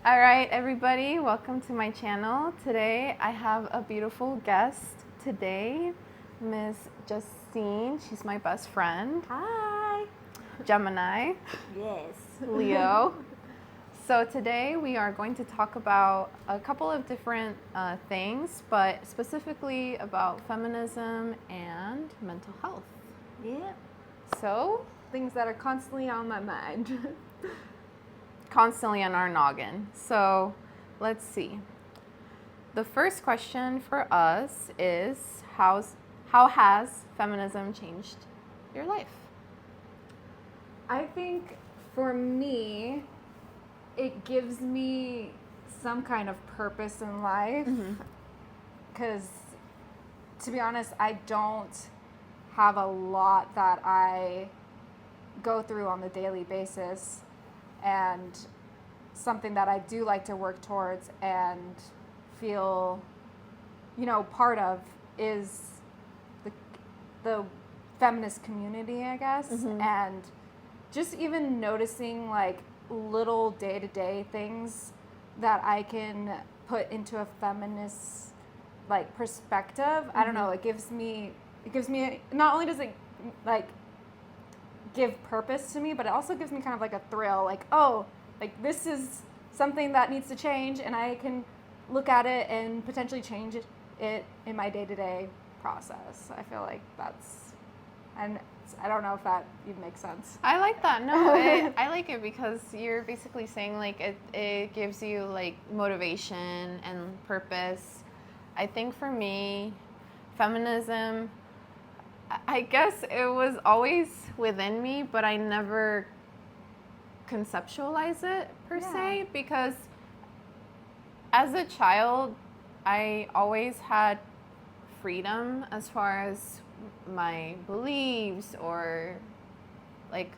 All right, everybody, welcome to my channel. Today I have a beautiful guest today, Miss Justine. She's my best friend. Hi. Gemini. Yes. Leo. So today we are going to talk about a couple of different things, but specifically about feminism and mental health. Yeah. So, Things that are constantly on my mind. constantly on our noggin. So, let's see. The first question for us is how has feminism changed your life? I think for me, it gives me some kind of purpose in life. Because, to be honest, I don't have a lot that I go through on the daily basis. And something that I do like to work towards and feel, part of is the feminist community, I guess. And just even noticing like little day-to-day things that I can put into a feminist like perspective. I don't know, it gives me not only does it like give purpose to me, but it also gives me kind of like a thrill, like, oh, like this is something that needs to change, and I can look at it and potentially change it in my day-to-day process. I feel like that's, and I don't know if that even makes sense. I like that. No, I like it because you're basically saying like it gives you like motivation and purpose. I think for me, feminism, I guess it was always within me, but I never conceptualize it per se, because as a child, I always had freedom as far as my beliefs, or like,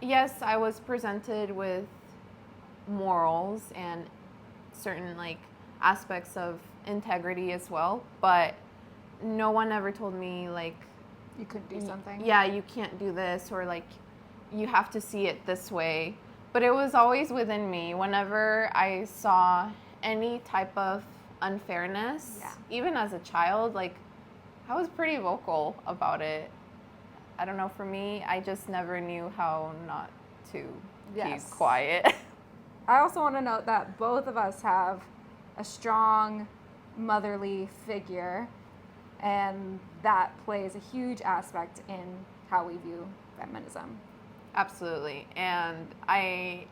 yes, I was presented with morals and certain like aspects of integrity as well, but no one ever told me like You couldn't do something. yeah, you can't do this, or like you have to see it this way. But it was always within me. Whenever I saw any type of unfairness, even as a child, like I was pretty vocal about it. I don't know, for me, I just never knew how not to keep quiet. I also want to note that both of us have a strong motherly figure, and that plays a huge aspect in how we view feminism. Absolutely. And I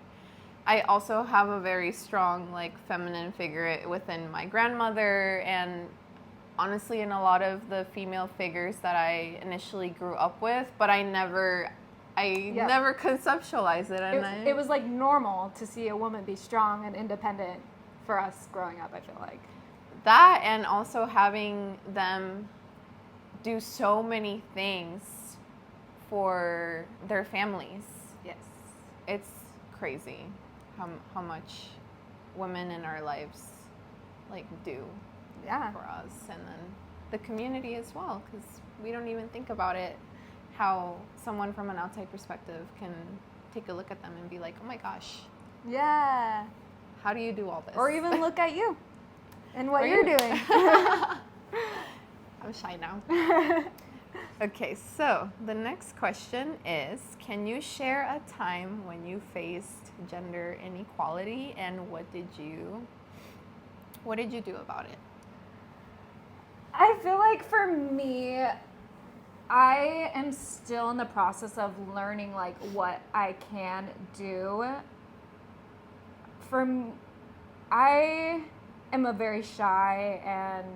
also have a very strong like feminine figure within my grandmother, and honestly in a lot of the female figures that I initially grew up with, but I never conceptualized it. And it was like normal to see a woman be strong and independent for us growing up, I feel like. That, and also having them do so many things for their families. Yes. It's crazy how much women in our lives like do for us, and then the community as well, because we don't even think about it, how someone from an outside perspective can take a look at them and be like, oh my gosh, how do you do all this? Or even look at you and what you're doing. I'm shy now. Okay, so the next question is, can you share a time when you faced gender inequality, and what did you do about it? I feel like for me, I am still in the process of learning like what I can do. I am a very shy and,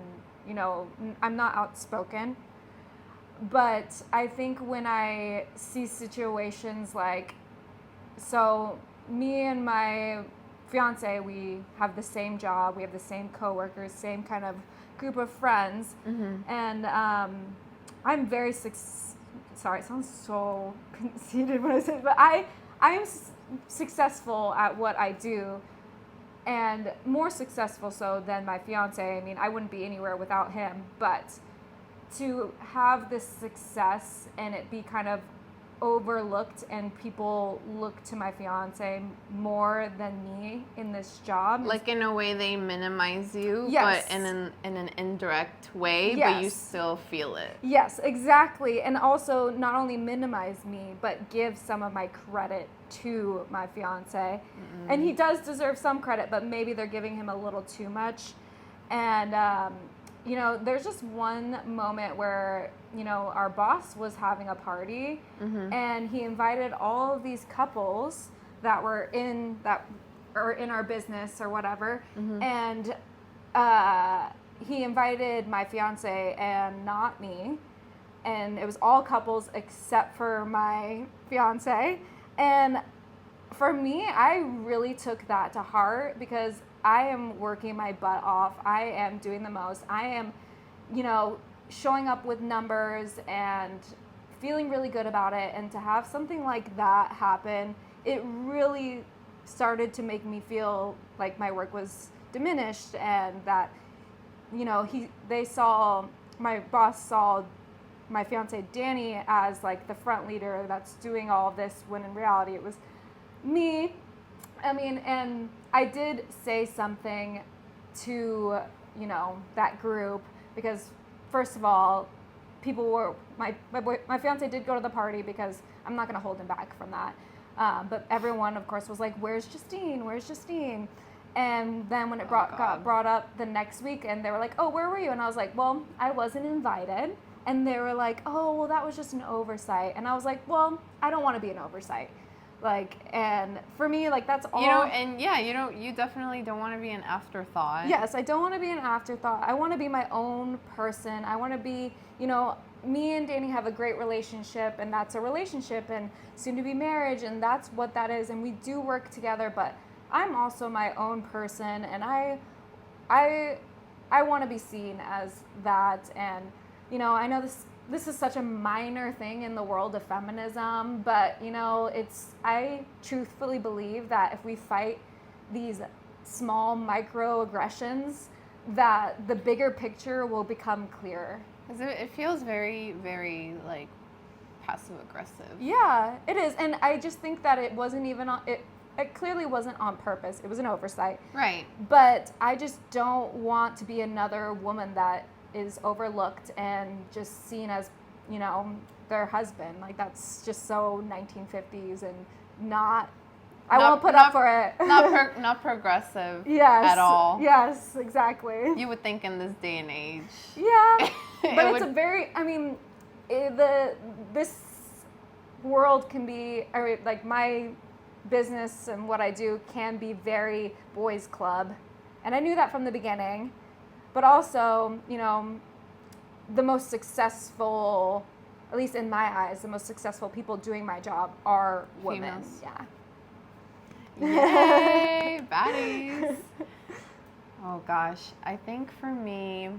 I'm not outspoken. But I think when I see situations like, so me and my fiance, we have the same job, we have the same coworkers, same kind of group of friends, and I'm very sorry, it sounds so conceited when I say it, but I am successful at what I do, and more successful so than my fiance. I mean, I wouldn't be anywhere without him, but to have this success and it be kind of overlooked and people look to my fiance more than me in this job. Like in a way they minimize you, Yes. but in an indirect way, Yes. but you still feel it. Yes, exactly. And also not only minimize me, but give some of my credit to my fiance. And he does deserve some credit, but maybe they're giving him a little too much. And, you know, there's just one moment where, you know, our boss was having a party and he invited all of these couples that were in our business or whatever. And he invited my fiance and not me. And it was all couples except for my fiance. And for me, I really took that to heart because I am working my butt off. I am doing the most. I am, you know, showing up with numbers and feeling really good about it. And to have something like that happen, it really started to make me feel like my work was diminished and that, you know, my boss saw my fiance Danny as like the front leader that's doing all of this, when in reality it was me. I mean, and I did say something to, you know, that group because first of all, people were, my fiance did go to the party because I'm not going to hold him back from that. But everyone, of course, was like, where's Justine? Where's Justine? And then when it got brought up the next week and they were like, oh, where were you? And I was like, well, I wasn't invited. And they were like, oh, well, that was just an oversight. And I was like, well, I don't want to be an oversight. Like, and for me, like, that's all. You know, and yeah, you definitely don't want to be an afterthought. Yes, I don't want to be an afterthought. I want to be my own person. I want to be, you know, me and Danny have a great relationship, and that's a relationship, and soon to be marriage, and that's what that is. And we do work together, but I'm also my own person, and I want to be seen as that. And, you know, I know this is such a minor thing in the world of feminism, but, you know, I truthfully believe that if we fight these small microaggressions, that the bigger picture will become clearer. Because it feels very, very, like, passive-aggressive. Yeah, it is. And I just think that it wasn't even it clearly wasn't on purpose. It was an oversight. Right. But I just don't want to be another woman that is overlooked and just seen as, you know, their husband. Like, that's just so 1950s and I won't put up for it. Not progressive yes, at all. Yes, exactly. You would think in this day and age. Yeah, but it's a very, I mean, this world can be, like, my business and what I do can be very boys club. And I knew that from the beginning. But also, you know, the most successful, at least in my eyes, the most successful people doing my job are women. Females. Yeah. Yay, baddies. Oh gosh, I think for me,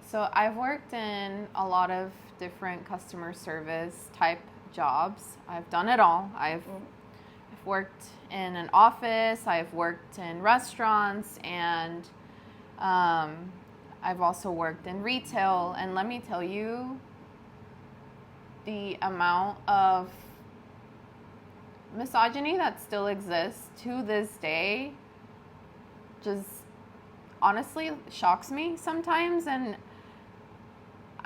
so I've worked in a lot of different customer service type jobs. I've done it all. I've worked in an office, I've worked in restaurants, and I've also worked in retail. And let me tell you, the amount of misogyny that still exists to this day just honestly shocks me sometimes. And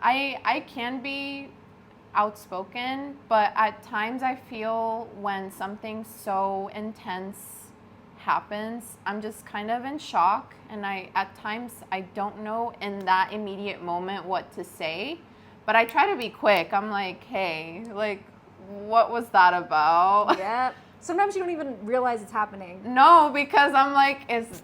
I can be outspoken, but at times I feel when something so intense happens, I'm just kind of in shock, and at times I don't know in that immediate moment what to say, but I try to be quick. I'm like, hey, like, what was that about? Yeah. Sometimes you don't even realize it's happening. No, because I'm like, is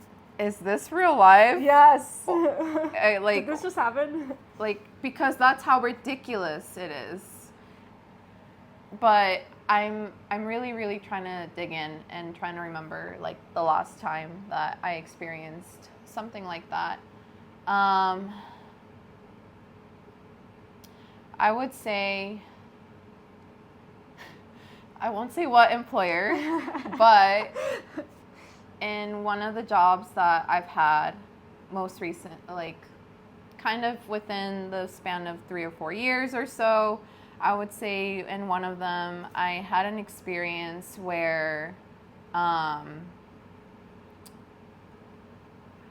this real life? Yes. Like, did this just happen? Like, because that's how ridiculous it is. But I'm really, really trying to dig in and trying to remember, like, the last time that I experienced something like that. I would say, I won't say what employer, but in one of the jobs that I've had most recent, like, kind of within the span of 3 or 4 years or so, I would say in one of them, I had an experience where I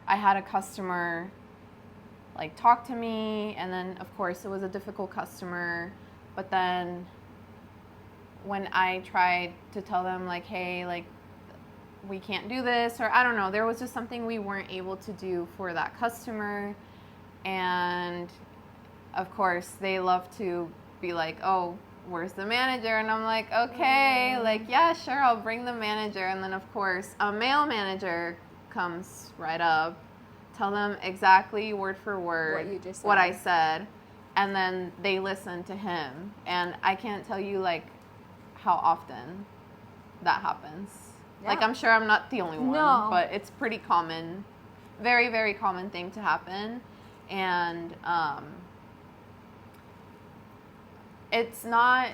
had a customer like talk to me, and then of course it was a difficult customer, but then when I tried to tell them like, hey, like we can't do this, or I don't know, there was just something we weren't able to do for that customer, and of course they love to be like, oh, where's the manager? And I'm like, okay, like, yeah, sure, I'll bring the manager. And then of course a male manager comes right up, tell them exactly word for word What you just what I said. said, and then they listen to him. And I can't tell you like how often that happens. Yeah. Like, I'm sure I'm not the only one, No. but it's pretty common, very, very common thing to happen. And it's not,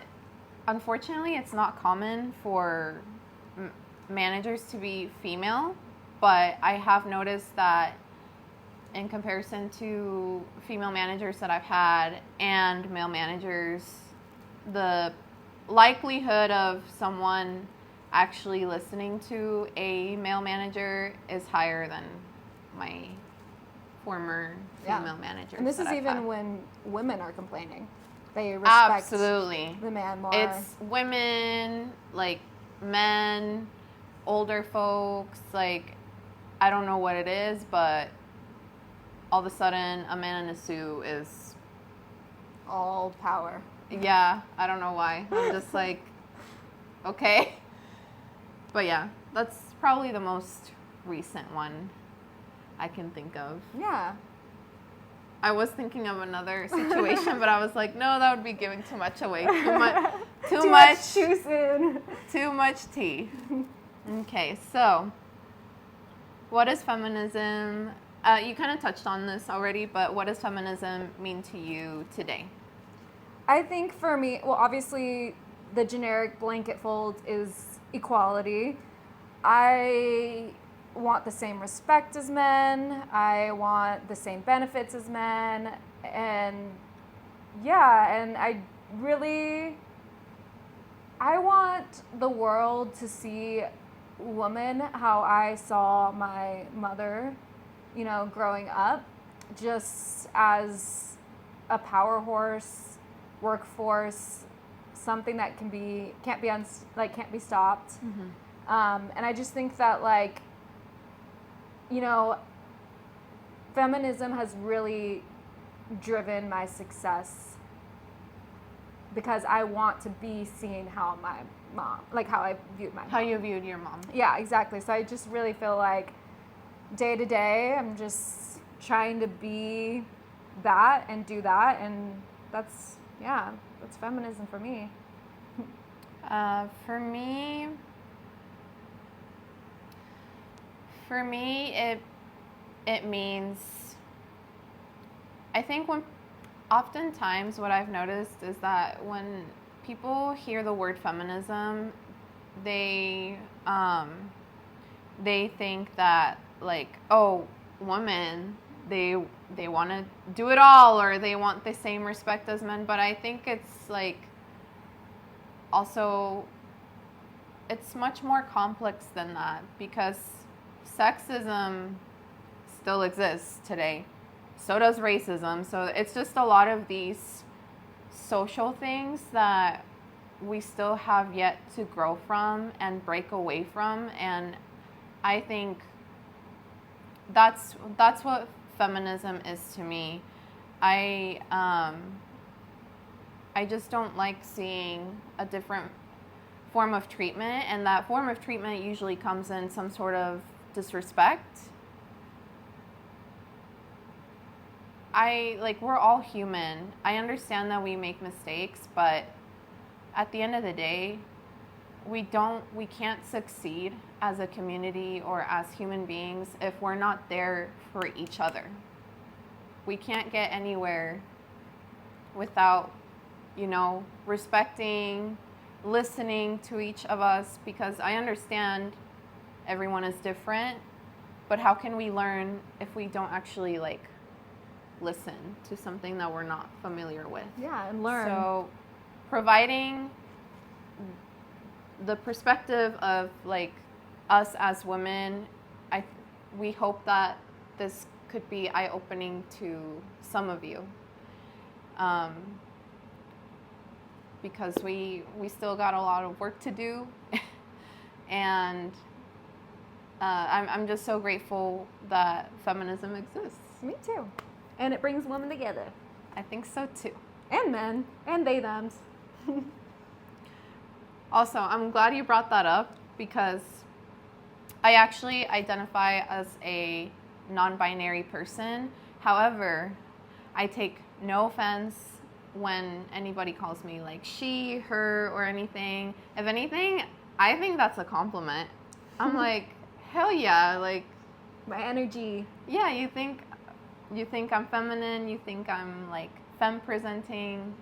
unfortunately, it's not common for managers to be female, but I have noticed that in comparison to female managers that I've had and male managers, the likelihood of someone actually listening to a male manager is higher than my former female managers. And this that is I've even had. when women are complaining. They respect Absolutely. the man more. It's women, like men, older folks, like I don't know what it is, but all of a sudden a man in a suit is, all power. yeah, I don't know why. I'm just like, okay. But yeah, that's probably the most recent one I can think of. Yeah. I was thinking of another situation, but I was like, no, that would be giving too much away. Too much Too soon. Too much tea. Okay, so what is feminism? You kind of touched on this already, but what does feminism mean to you today? I think for me, well, obviously, the generic blanket fold is equality. I want the same respect as men. I want the same benefits as men. And yeah, and I want the world to see women how I saw my mother, growing up, just as a power horse, workforce, something that can't be stopped. Mm-hmm. And I just think that feminism has really driven my success because I want to be seen how my mom, how I viewed my mom. How you viewed your mom. Yeah, exactly. So I just really feel like day to day, I'm just trying to be that and do that. And that's feminism for me. For me, it means, I think oftentimes what I've noticed is that when people hear the word feminism, they think that like, oh, women, they want to do it all, or they want the same respect as men. But I think it's like also it's much more complex than that, because sexism still exists today. So does racism. So it's just a lot of these social things that we still have yet to grow from and break away from. And I think that's what feminism is to me. I just don't like seeing a different form of treatment, and that form of treatment usually comes in some sort of disrespect. We're all human. I understand that we make mistakes, but at the end of the day, we can't succeed as a community or as human beings if we're not there for each other. We can't get anywhere without, respecting, listening to each of us, because I understand everyone is different, but how can we learn if we don't actually listen to something that we're not familiar with? Yeah, and learn. So providing the perspective of like us as women. We hope that this could be eye-opening to some of you, because we still got a lot of work to do, and I'm just so grateful that feminism exists. Me too. And it brings women together. I think so too. And men. And they, thems. Also, I'm glad you brought that up because I actually identify as a non-binary person. However, I take no offense when anybody calls me like she, her, or anything. If anything, I think that's a compliment. I'm like, hell yeah, like My energy. yeah, you think I'm feminine, you think I'm like femme presenting.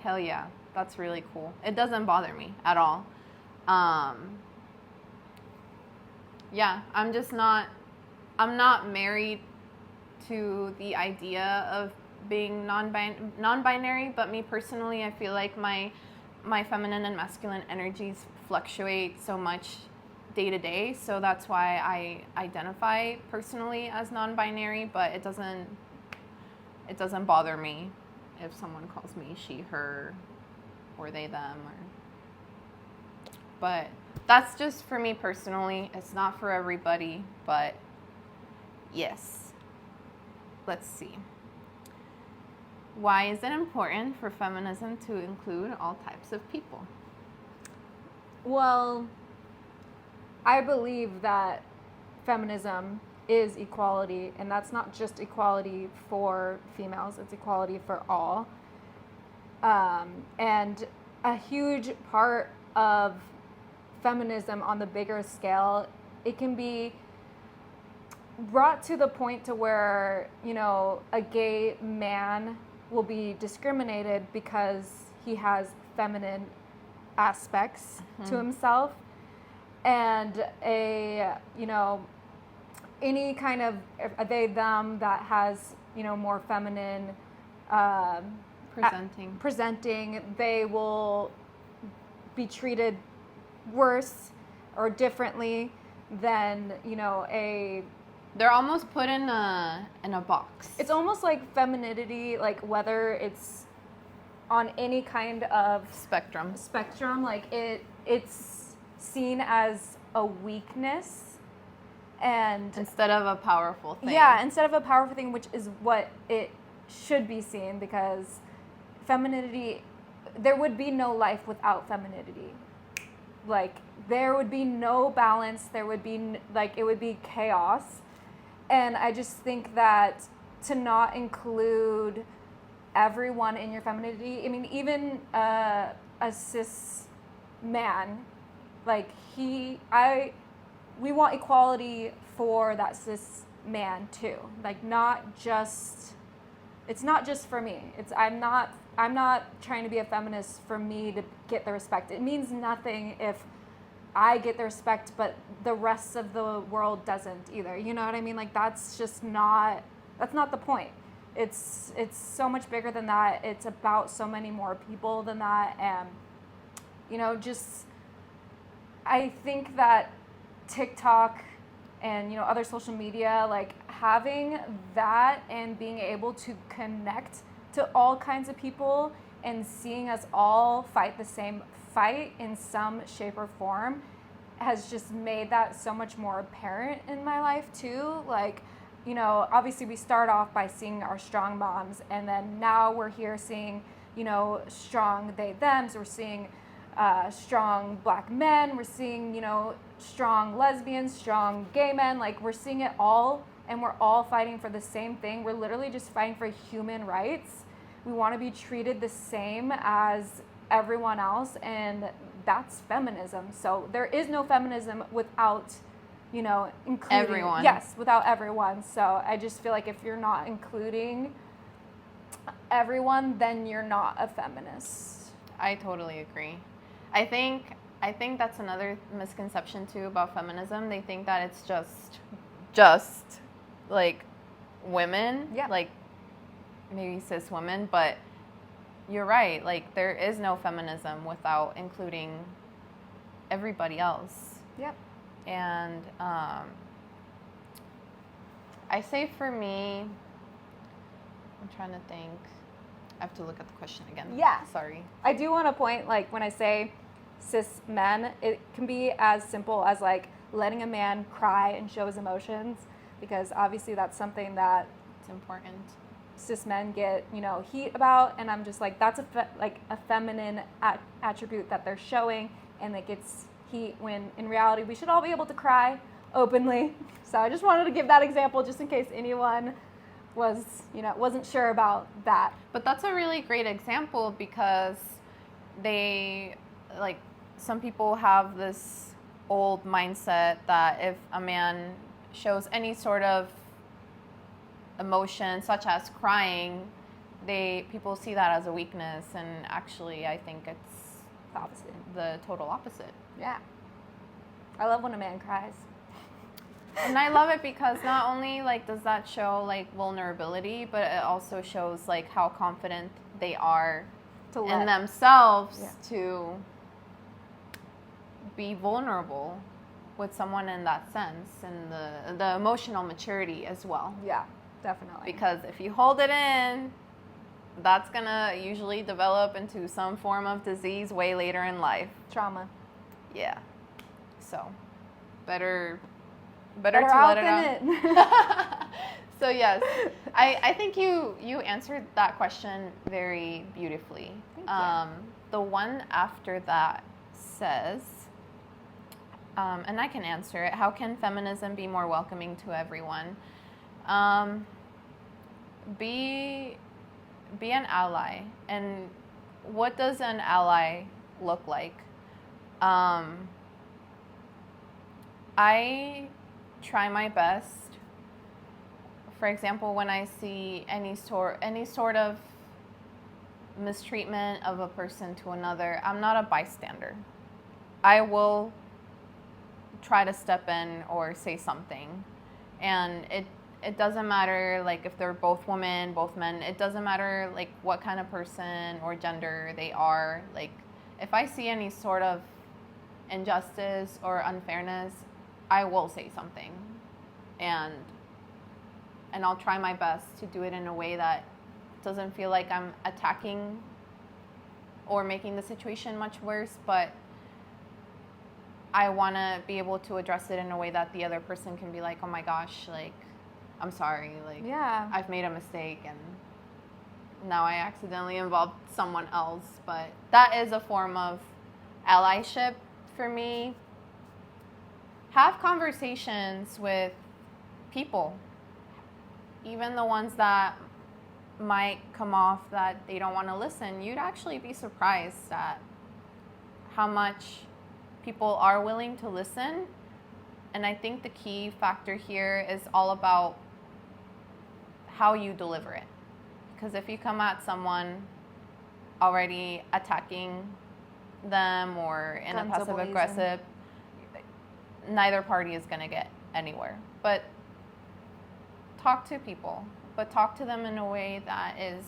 Hell yeah, that's really cool. It doesn't bother me at all. Yeah, I'm not married to the idea of being non-binary, but me personally, I feel like my feminine and masculine energies fluctuate so much day to day, so that's why I identify personally as non-binary, but it doesn't bother me if someone calls me she, her, or they, them, but that's just for me personally. It's not for everybody, but yes. Let's see. Why is it important for feminism to include all types of people? Well, I believe that feminism is equality, and that's not just equality for females, it's equality for all. And a huge part of feminism on the bigger scale, it can be brought to the point to where, a gay man will be discriminated because he has feminine aspects to himself, and any kind of a they them that has more feminine presenting, they will be treated worse or differently than they're almost put in a box. It's almost like femininity, like whether it's on any kind of spectrum, like it's seen as a weakness, and instead of a powerful thing. Yeah, instead of a powerful thing, which is what it should be seen, because femininity, there would be no life without femininity. Like, there would be no balance, there would be, it would be chaos. And I just think that to not include everyone in your femininity, I mean, even a cis man, we want equality for that cis man too. It's not just for me. I'm not trying to be a feminist for me to get the respect. It means nothing if I get the respect, but the rest of the world doesn't either. You know what I mean? That's not the point. It's so much bigger than that. It's about so many more people than that. And, I think that TikTok and, other social media, having that and being able to connect to all kinds of people and seeing us all fight the same fight in some shape or form has just made that so much more apparent in my life too. Obviously we start off by seeing our strong moms, and then now we're here seeing, strong they thems. We're seeing strong black men. We're seeing, strong lesbians, strong gay men. We're seeing it all, and we're all fighting for the same thing. We're literally just fighting for human rights. We want to be treated the same as everyone else, and that's feminism. So there is no feminism without, including everyone. Yes, without everyone. So I just feel like if you're not including everyone, then you're not a feminist. I totally agree. I think that's another misconception too about feminism. They think that it's just women, yeah, maybe cis women, but you're right. Like, there is no feminism without including everybody else. Yep. And I say for me, I'm trying to think. I have to look at the question again. Yeah. Sorry. I do want to point, like, when I say cis men, it can be as simple as, like, letting a man cry and show his emotions, because obviously that's something that It's important. cis men get, heat about, and I'm just like, that's a feminine attribute that they're showing, and it gets heat when in reality we should all be able to cry openly. So I just wanted to give that example just in case anyone wasn't sure about that. But that's a really great example, because some people have this old mindset that if a man shows any sort of emotion, such as crying, people see that as a weakness, and actually I think it's The opposite. the total opposite. Yeah. I love when a man cries. And I love it because not only does that show vulnerability, but it also shows how confident they are in themselves to be vulnerable with someone in that sense, and the emotional maturity as well. Yeah, definitely. Because if you hold it in, that's gonna usually develop into some form of disease way later in life. Trauma. Yeah. So, better to let it out. out. So yes, I think you answered that question very beautifully. Thank you. The one after that says, and I can answer it. How can feminism be more welcoming to everyone? Be an ally. And what does an ally look like? I try my best. For example, when I see any sort of mistreatment of a person to another, I'm not a bystander. I will try to step in or say something. And it doesn't matter if they're both women, both men. It doesn't matter what kind of person or gender they are. If I see any sort of injustice or unfairness, I will say something. And I'll try my best to do it in a way that doesn't feel like I'm attacking or making the situation much worse, but I want to be able to address it in a way that the other person can be like, oh my gosh, I'm sorry, yeah, I've made a mistake and now I accidentally involved someone else. But that is a form of allyship for me. Have conversations with people, even the ones that might come off that they don't want to listen. You'd actually be surprised at how much people are willing to listen. And I think the key factor here is all about how you deliver it. Because if you come at someone already attacking them or in a passive aggressive, neither party is going to get anywhere. But talk to people, but talk to them in a way that is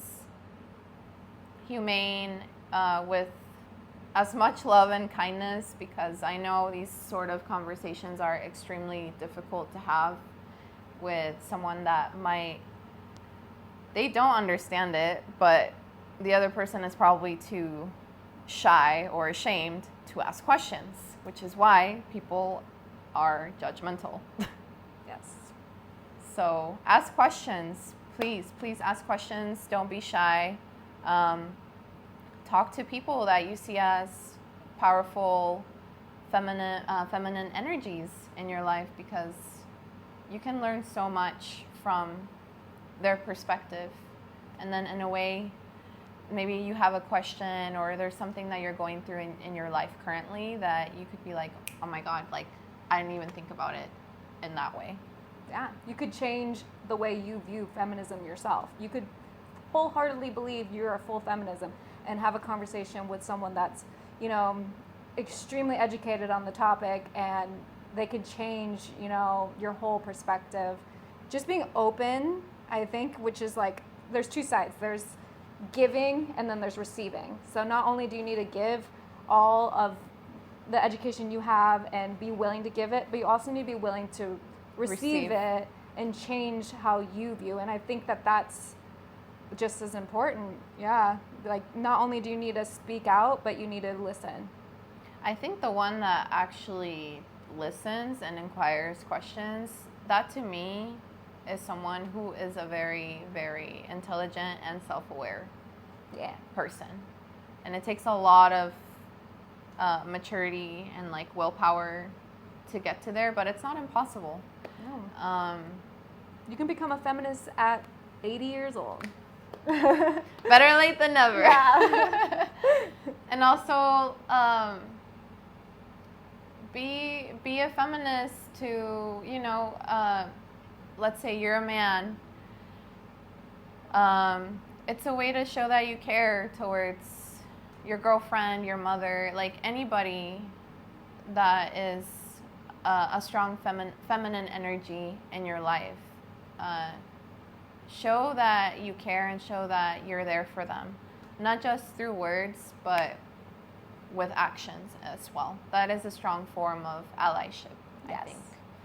humane, with as much love and kindness, because I know these sort of conversations are extremely difficult to have with someone that they don't understand it, but the other person is probably too shy or ashamed to ask questions, which is why people are judgmental. Yes. So ask questions, please ask questions. Don't be shy. Talk to people that you see as powerful, feminine energies in your life, because you can learn so much from their perspective. And then in a way, maybe you have a question or there's something that you're going through in your life currently that you could be like, oh my God, I didn't even think about it in that way. Yeah, you could change the way you view feminism yourself. You could wholeheartedly believe you're a full feminism and have a conversation with someone that's, extremely educated on the topic, and they could change, your whole perspective. Just being open, I think, which is there's two sides. There's giving and then there's receiving. So not only do you need to give all of the education you have and be willing to give it, but you also need to be willing to receive it and change how you view. And I think that that's just as important. Yeah. Like, not only do you need to speak out, but you need to listen. I think the one that actually listens and inquires questions, that to me is someone who is a very, very intelligent and self-aware person. And it takes a lot of maturity and like willpower to get to there, but it's not impossible. No. You can become a feminist at 80 years old. Better late than never. Yeah. And also, be a feminist to, you know, let's say you're a man. It's a way to show that you care towards your girlfriend, your mother, like anybody that is a strong feminine energy in your life. Show that you care and show that you're there for them, not just through words, but with actions as well. That is a strong form of allyship, I think.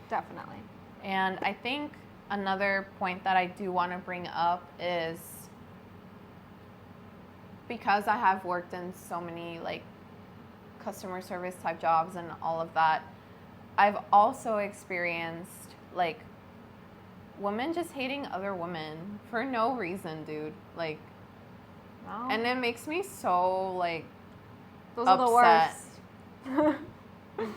Definitely. And I think another point that I do want to bring up is, because I have worked in so many like customer service type jobs and all of that, I've also experienced like women just hating other women for no reason, dude. Like, Wow. and it makes me so like Those upset. are the worst.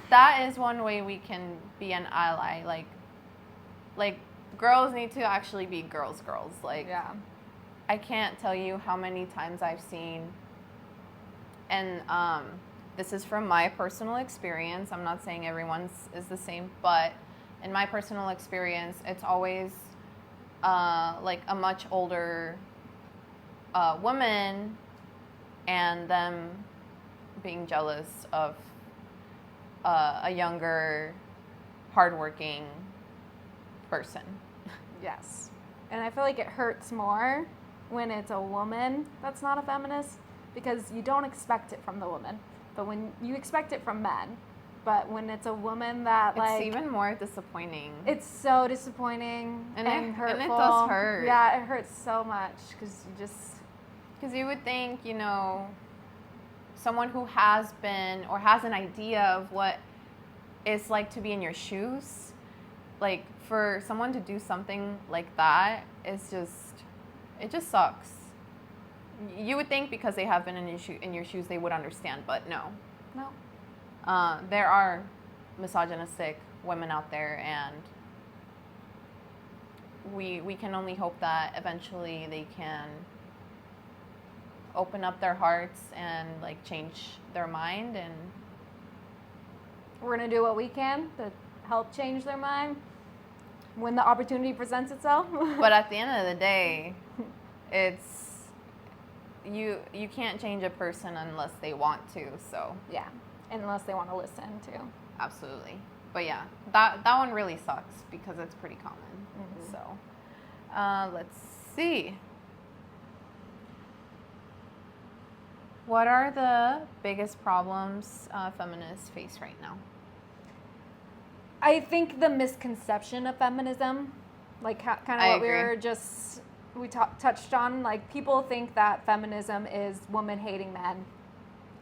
That is one way we can be an ally. Like girls need to actually be girls. Like, Yeah. I can't tell you how many times I've seen, and this is from my personal experience. I'm not saying everyone's is the same, but in my personal experience, it's always like a much older woman and them being jealous of a younger, hardworking person. Yes. And I feel like it hurts more when it's a woman that's not a feminist, because you don't expect it from the woman, but when you expect it from men. But when it's a woman that, like, it's even more disappointing. It's so disappointing and hurtful. And it does hurt. Yeah, it hurts so much because you would think, you know, someone who has been or has an idea of what it's like to be in your shoes, like for someone to do something like that is it just sucks. You would think because they have been in your shoes they would understand, but no. No. There are misogynistic women out there, and we can only hope that eventually they can open up their hearts and like change their mind, and We're going to do what we can to help change their mind when the opportunity presents itself. but at the end of the day, it's you can't change a person unless they want to, so Yeah, unless they want to listen too. absolutely. But yeah, that one really sucks because it's pretty common. Mm-hmm. So let's see. What are the biggest problems feminists face right now? I think the misconception of feminism, like kind of I what agree. we touched on, like people think that feminism is women hating men,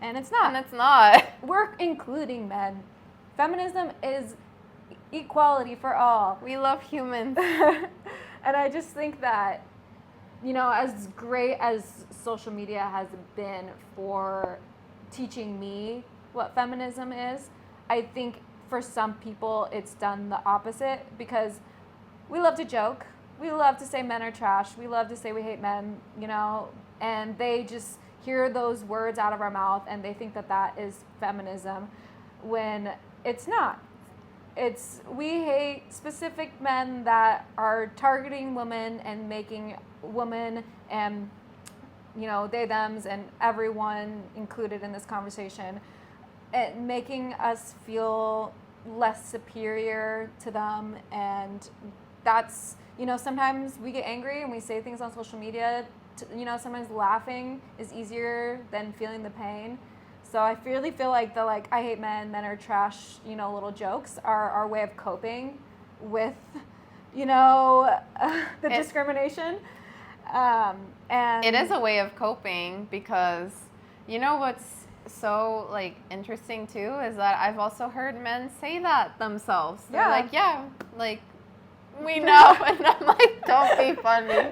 and it's not. And it's not. We're including men. Feminism is equality for all. We love humans. And I just think that, you know, as great as social media has been for teaching me what feminism is, I think for some people it's done the opposite, because we love to joke. We love to say men are trash. We love to say we hate men, you know, and they just hear those words out of our mouth and they think that that is feminism, when it's not. It's, we hate specific men that are targeting women and making women and, you know, they, thems, and everyone included in this conversation, and making us feel less superior to them. And that's, you know, sometimes we get angry and we say things on social media sometimes laughing is easier than feeling the pain. So I really feel like the I hate men are trash, little jokes are our way of coping with, the discrimination. And it is a way of coping because what's so interesting too is that I've also heard men say that themselves. They're we know, and I'm like, don't be funny.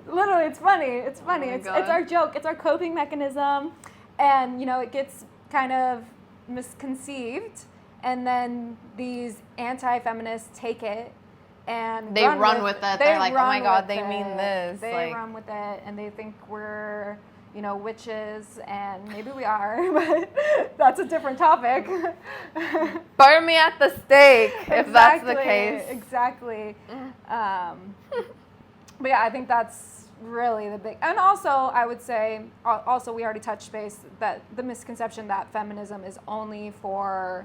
Literally, it's funny. It's funny. It's our joke. It's our coping mechanism, and it gets kind of misconceived, and then these anti-feminists take it and they run with it. They're like, oh my God, they mean this. They run with it, and they think we're witches, and maybe we are, but that's a different topic. Burn me at the stake, if that's the case. Exactly. But yeah, I think that's really the big, and also I would say, we already touched base that the misconception that feminism is only for,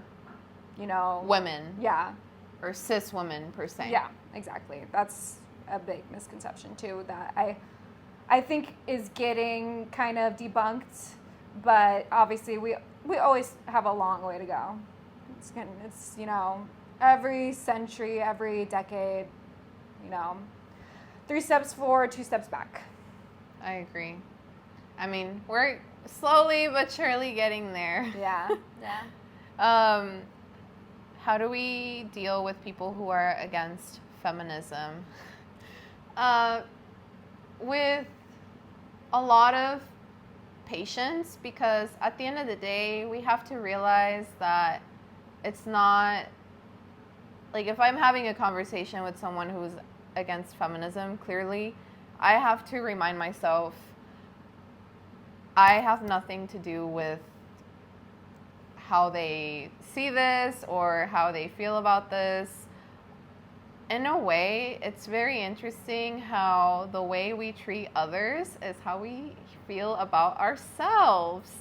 women. Yeah. Or cis women, per se. Yeah, exactly. That's a big misconception, too, that I think is getting kind of debunked, but obviously we always have a long way to go. It's every century, every decade, 3 steps forward, 2 steps back. I agree. I mean, we're slowly but surely getting there. Yeah. How do we deal with people who are against feminism? With a lot of patience, because at the end of the day, we have to realize that it's not, if I'm having a conversation with someone who's against feminism, clearly, I have to remind myself, I have nothing to do with how they see this or how they feel about this. In a way, it's very interesting how the way we treat others is how we feel about ourselves.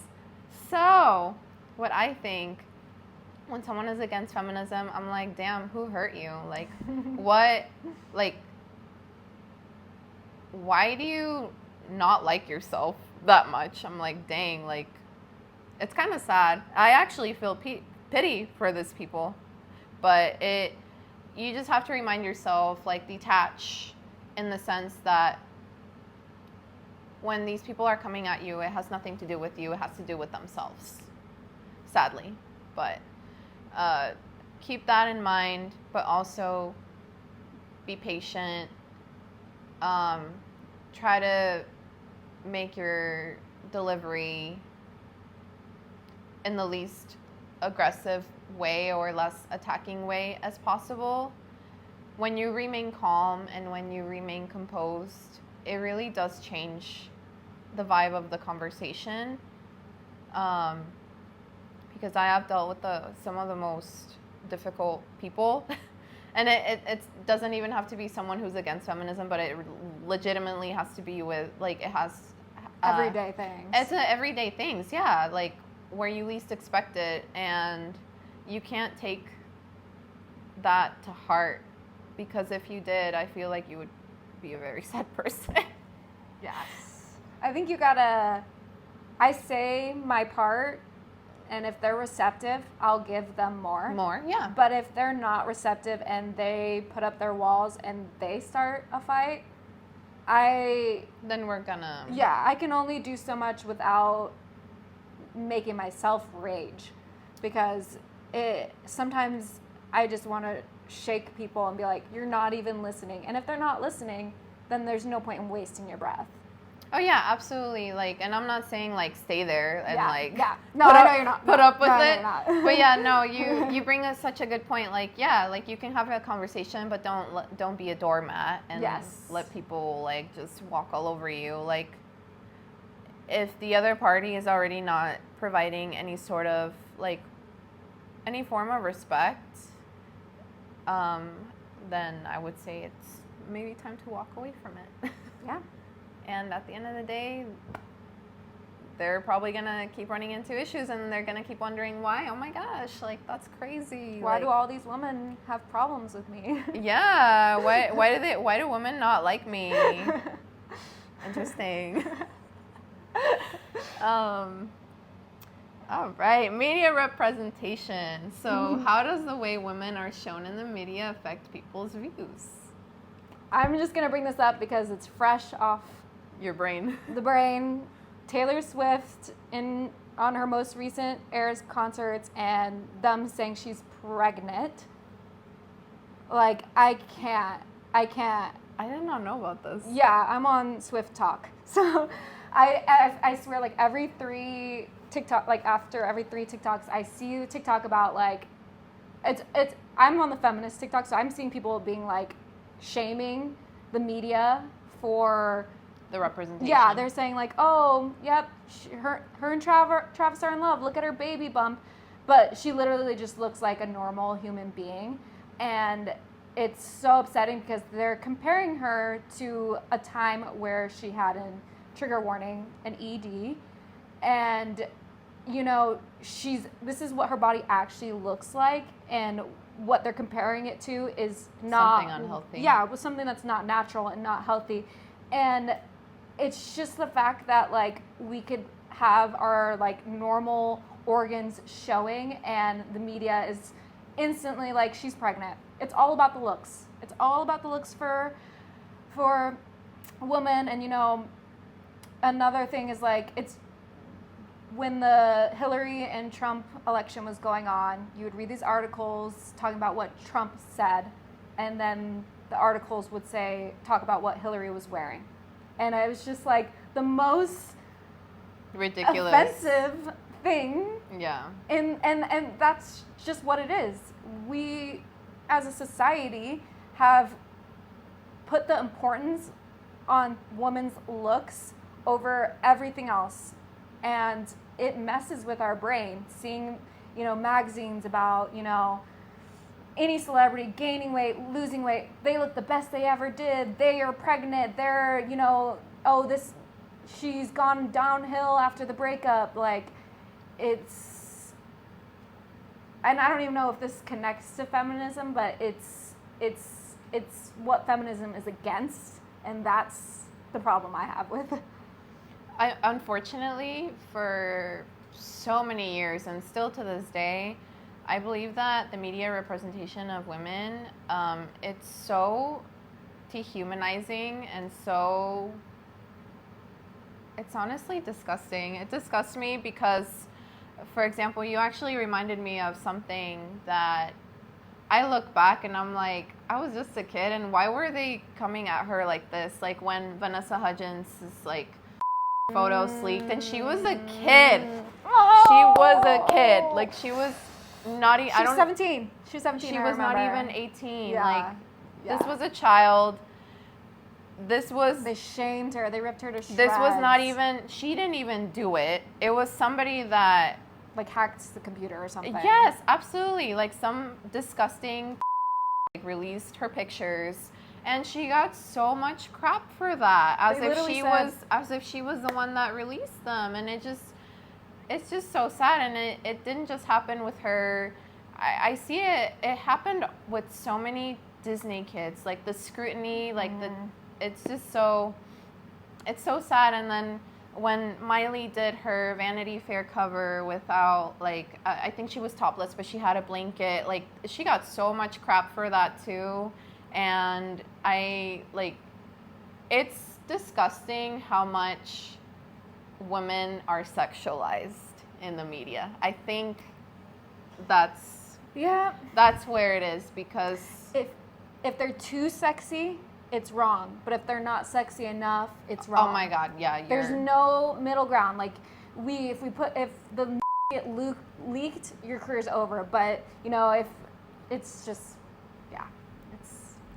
So, what I think when someone is against feminism, I'm like, damn, who hurt you? What? Why do you not like yourself that much? I'm like, dang, it's kind of sad. I actually feel pity for these people, but you just have to remind yourself, detach in the sense that when these people are coming at you, it has nothing to do with you. It has to do with themselves, sadly. But keep that in mind, but also be patient. Try to make your delivery in the least aggressive way or less attacking way as possible. When you remain calm and when you remain composed, it really does change the vibe of the conversation. Because I have dealt with some of the most difficult people. And it doesn't even have to be someone who's against feminism, but it legitimately has to be with, it has... everyday things. It's everyday things, yeah. Where you least expect it, and you can't take that to heart, because if you did, I feel like you would be a very sad person. Yes. I think you gotta, I say my part, and if they're receptive, I'll give them more. More, yeah. But if they're not receptive and they put up their walls and they start a fight, then we're gonna... Yeah, I can only do so much without making myself rage, because sometimes I just want to shake people and be like, you're not even listening. And if they're not listening, then there's no point in wasting your breath. Oh yeah, absolutely. And I'm not saying stay there and yeah. No, I know you're not. Put up with it. You're not. But yeah, no, you bring us such a good point. You can have a conversation, but don't be a doormat and let people just walk all over you. If the other party is already not providing any sort of any form of respect, then I would say it's maybe time to walk away from it. Yeah. And at the end of the day, they're probably going to keep running into issues, and they're going to keep wondering why. Oh my gosh, that's crazy. Why do all these women have problems with me? Yeah, why do women not like me? Interesting. All right, media representation. So, how does the way women are shown in the media affect people's views? I'm just going to bring this up because it's fresh off Your brain. the brain. Taylor Swift on her most recent Eras concerts and them saying she's pregnant. Like, I can't. I did not know about this. Yeah, I'm on Swift Talk. So I swear, like, every 3 TikTok, like, after every 3 TikToks, I see a TikTok about, like, I'm on the feminist TikTok, so I'm seeing people being, like, shaming the media for the representation. Yeah, they're saying, like, oh, yep, her and Travis are in love. Look at her baby bump. But she literally just looks like a normal human being. And it's so upsetting because they're comparing her to a time where she had a trigger warning, an ED. And, you know, this is what her body actually looks like. And what they're comparing it to is not... something unhealthy. Yeah, with something that's not natural and not healthy. And it's just the fact that, like, we could have our, like, normal organs showing and the media is instantly like, she's pregnant. It's all about the looks. It's all about the looks for a woman. And, you know, another thing is, like, it's when the Hillary and Trump election was going on, you would read these articles talking about what Trump said, and then the articles would talk about what Hillary was wearing. And it was just, like, the most ridiculous, offensive thing. Yeah. And that's just what it is. We, as a society, have put the importance on women's looks over everything else. And it messes with our brain, seeing, you know, magazines about, you know, any celebrity gaining weight, losing weight, they look the best they ever did, they are pregnant, they're, you know, she's gone downhill after the breakup. Like, it's, and I don't even know if this connects to feminism, but it's what feminism is against, and that's the problem I have with it. Unfortunately, for so many years and still to this day, I believe that the media representation of women, it's so dehumanizing and so, it's honestly disgusting. It disgusts me because, for example, you actually reminded me of something that I look back and I'm like, I was just a kid, and why were they coming at her like this? Like when Vanessa Hudgens' like photos leaked and she was a kid. Oh! She was a kid. Like she was not even. She was 17. She was 17. She was not even 18. Yeah. Like Yeah. this was a child. They shamed her. They ripped her to shreds. This was not even. She didn't even do it. It was somebody that like hacked the computer or something. Yes, absolutely. Like some disgusting released her pictures, and she got so much crap for that, as if she was the one that released them, and it's just so sad. And it didn't just happen with her. I see it happened with so many Disney kids, like the scrutiny, like it's so sad. And then when Miley did her Vanity Fair cover without, like, I think she was topless, but she had a blanket, like, she got so much crap for that too. And it's disgusting how much women are sexualized in the media. I think that's where it is, because if they're too sexy, it's wrong. But if they're not sexy enough, it's wrong. Oh my God, yeah. There's no middle ground. Like if the get leaked, your career's over. But you know, if it's just,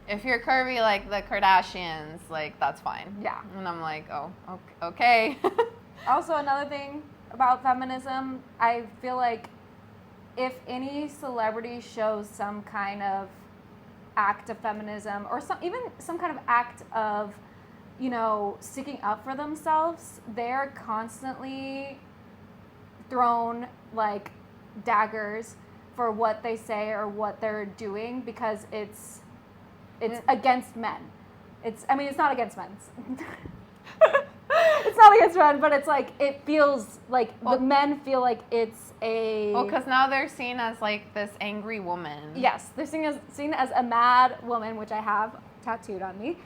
if you're curvy like the Kardashians, like that's fine. Yeah. And I'm like, oh, okay. Also, another thing about feminism, I feel like if any celebrity shows some kind of act of feminism, or even some kind of act of, you know, sticking up for themselves, they're constantly thrown like daggers for what they say or what they're doing, because it's against men. It's not against men. It's not against men, but it's like, it feels like the men feel like it's a... Well, because now they're seen as like this angry woman. Yes, they're seen as a mad woman, which I have tattooed on me,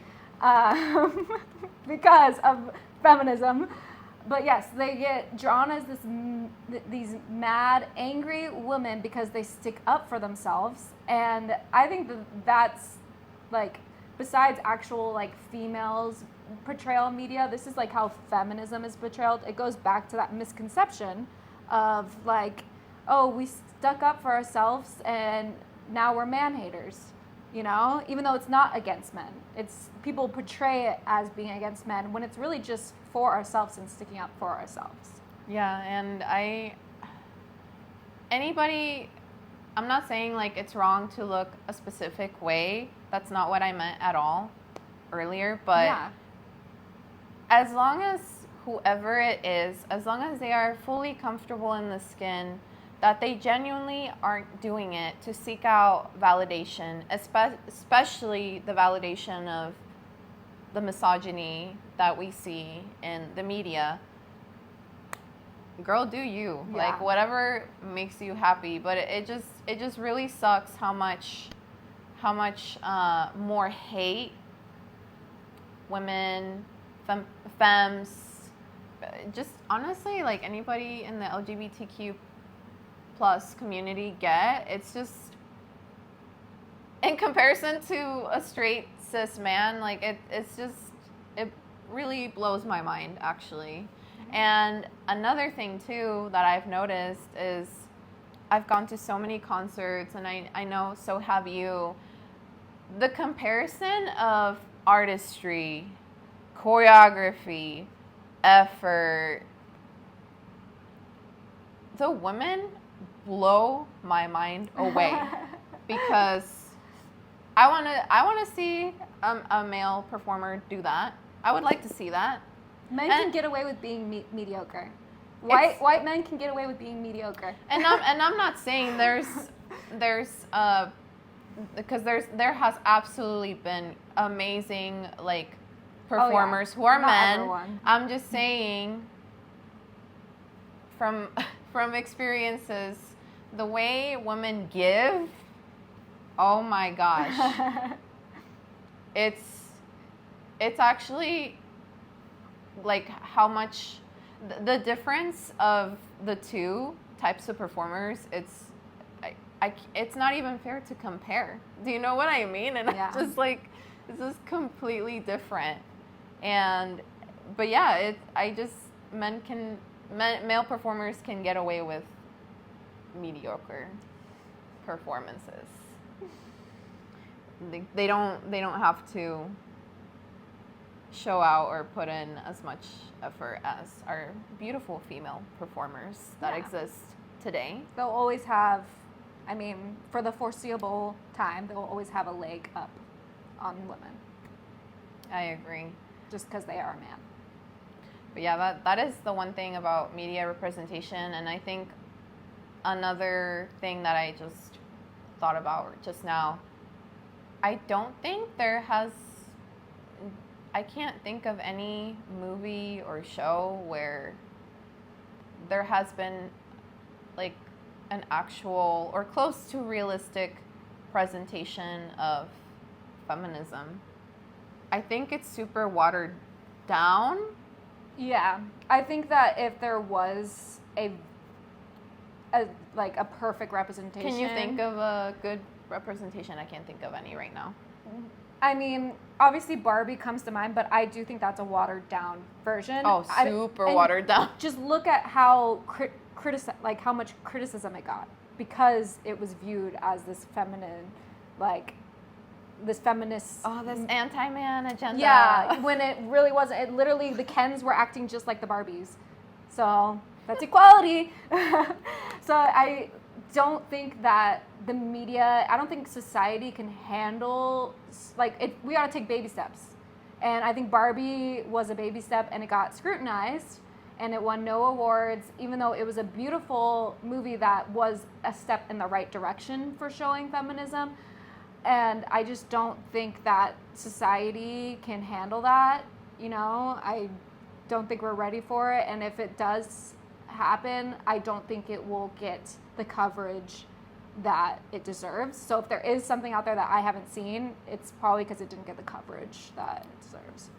because of feminism. But yes, they get drawn as these mad, angry women because they stick up for themselves. And I think that's like, besides actual like females portrayal in media, this is like how feminism is portrayed. It goes back to that misconception of like, oh, we stuck up for ourselves and now we're man haters, you know, even though it's not against men. It's, people portray it as being against men when it's really just for ourselves and sticking up for ourselves. Yeah, and I'm not saying like it's wrong to look a specific way. That's not what I meant at all earlier, but Yeah. as long as whoever it is, as long as they are fully comfortable in the skin, that they genuinely aren't doing it to seek out validation, especially the validation of the misogyny that we see in the media. Girl, do you. Yeah. Like, whatever makes you happy. But it just really sucks how much more hate women, femmes, just honestly, like anybody in the LGBTQ plus community get. It's just, in comparison to a straight cis man, like it really blows my mind, actually. And another thing too that I've noticed is I've gone to so many concerts, and I know so have you. The comparison of artistry, choreography, effort, the women blow my mind away because I want to see a male performer do that. I would like to see that. Men can get away with being mediocre. White men can get away with being mediocre. And I'm not saying there's because there has absolutely been amazing like performers who are Not men. everyone. I'm just saying from experiences, the way women give, oh my gosh. It's actually like how much the difference of the two types of performers, it's not even fair to compare. Do you know what I mean? And Yeah. I'm just like, this is completely different. But yeah, male performers can get away with mediocre performances. They don't have to show out or put in as much effort as our beautiful female performers that exist today. They'll always have, I mean, for the foreseeable time, they'll always have a leg up on women. I agree. Just because they are a man. But yeah, that is the one thing about media representation. And I think another thing that I just thought about just now, I don't think I can't think of any movie or show where there has been like an actual or close to realistic presentation of feminism. I think it's super watered down. Yeah, I think that if there was a perfect representation. Can you think of a good representation? I can't think of any right now. I mean, obviously Barbie comes to mind, but I do think that's a watered down version. Oh, super watered down. Just look at how how much criticism it got because it was viewed as this feminine, like this feminist. Oh, this anti-man agenda. Yeah, when it really wasn't. It literally, the Kens were acting just like the Barbies. So that's equality. So I don't think that the media, I don't think society can handle, we got to take baby steps. And I think Barbie was a baby step, and it got scrutinized, and it won no awards, even though it was a beautiful movie that was a step in the right direction for showing feminism. And I just don't think that society can handle that. I don't think we're ready for it. And if it does happen, I don't think it will get the coverage that it deserves. So if there is something out there that I haven't seen, it's probably because it didn't get the coverage that it deserves.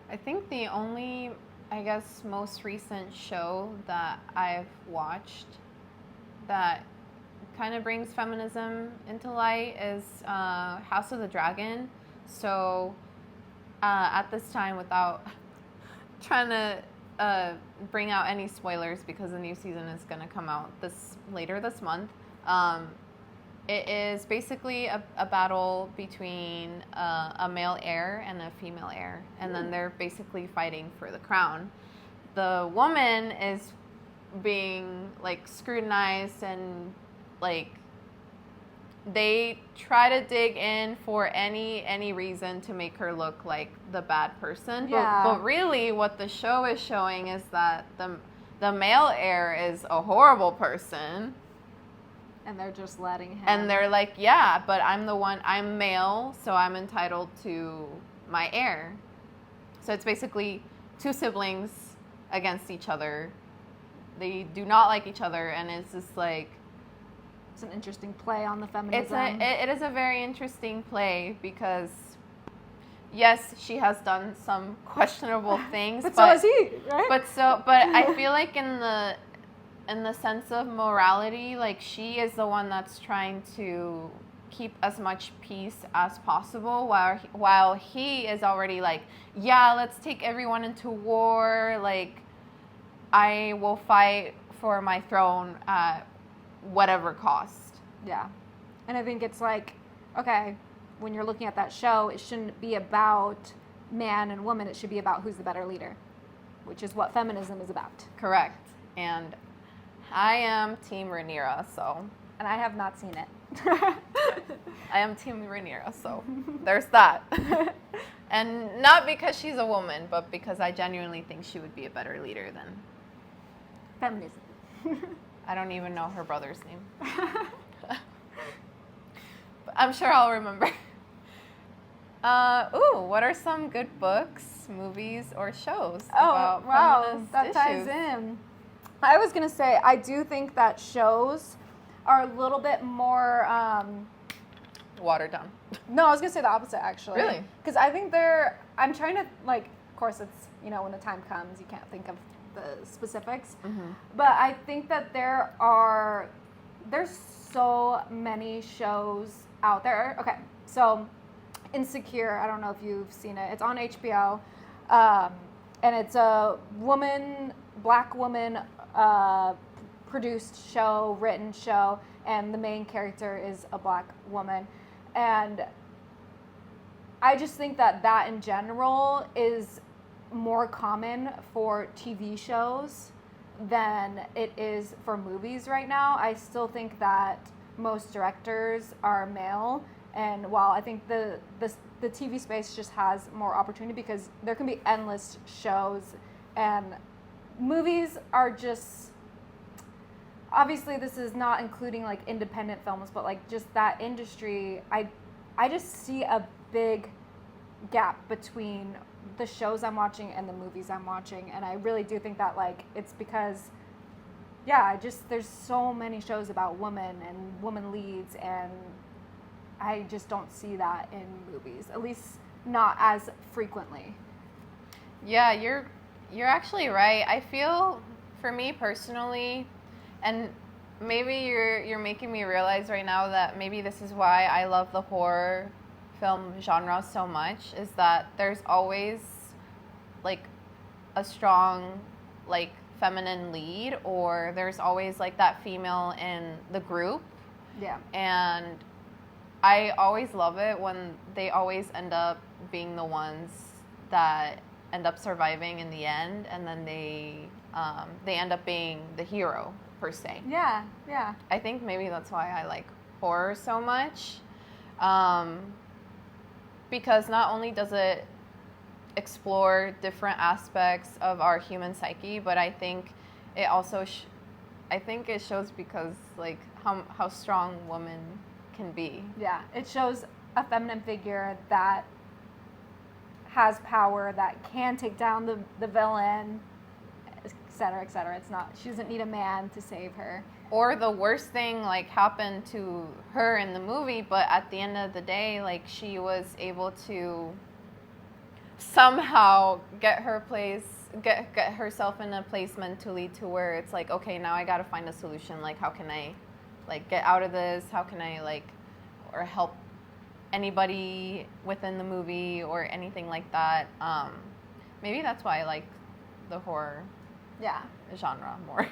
I think the only, I guess, most recent show that I've watched that kind of brings feminism into light is House of the Dragon. So at this time, without trying to bring out any spoilers because the new season is going to come out later this month, it is basically a battle between a male heir and a female heir, and then they're basically fighting for the crown. The woman is being like scrutinized, and like they try to dig in for any reason to make her look like the bad person. Yeah. But really what the show is showing is that the male heir is a horrible person. And they're just letting him. And they're like, yeah, but I'm male, so I'm entitled to my heir. So it's basically two siblings against each other. They do not like each other, and it's just like... It's an interesting play on the feminism. It is a very interesting play because, yes, she has done some questionable things. but so has he, right? But I feel like in the sense of morality, like she is the one that's trying to keep as much peace as possible, while he is already like, yeah, let's take everyone into war. Like, I will fight for my throne at whatever cost. Yeah. And I think it's like, okay, when you're looking at that show, it shouldn't be about man and woman. It should be about who's the better leader, which is what feminism is about. Correct. And I am Team Rhaenyra, so... And I have not seen it. I am Team Rhaenyra, so there's that. And not because she's a woman, but because I genuinely think she would be a better leader than... Feminism. I don't even know her brother's name. But I'm sure I'll remember. What are some good books, movies, or shows about feminist that issues? ties in. I was going to say, I do think that shows are a little bit more... Watered down. No, I was going to say the opposite, actually. Really? Because I think I'm trying to, like, of course, it's, when the time comes, you can't think of the specifics. Mm-hmm. But I think that there's so many shows out there. Okay, so Insecure, I don't know if you've seen it. It's on HBO. And it's a black woman produced show, written show, and the main character is a black woman. And I just think that in general is more common for TV shows than it is for movies right now. I still think that most directors are male, and while I think the TV space just has more opportunity because there can be endless shows, and movies are just, obviously this is not including like independent films, but like just that industry, I just see a big gap between the shows I'm watching and the movies I'm watching, and I really do think that like it's because there's so many shows about women and woman leads, and I just don't see that in movies, at least not as frequently. Yeah, you're actually right. I feel, for me personally, and maybe you're making me realize right now that maybe this is why I love the horror film genre so much, is that there's always like a strong like feminine lead, or there's always like that female in the group. Yeah. And I always love it when they always end up being the ones that end up surviving in the end, and then they end up being the hero per se. Yeah, yeah. I think maybe that's why I like horror so much, because not only does it explore different aspects of our human psyche, but I think it also it shows because like how strong women can be. Yeah, it shows a feminine figure that has power, that can take down the villain, et cetera, et cetera. It's not, she doesn't need a man to save her. Or the worst thing like happened to her in the movie, but at the end of the day, like she was able to somehow get herself in a place mentally to where it's like, okay, now I gotta find a solution. Like, how can I like get out of this? How can I like, or help anybody within the movie or anything like that? Maybe that's why I like the horror genre more.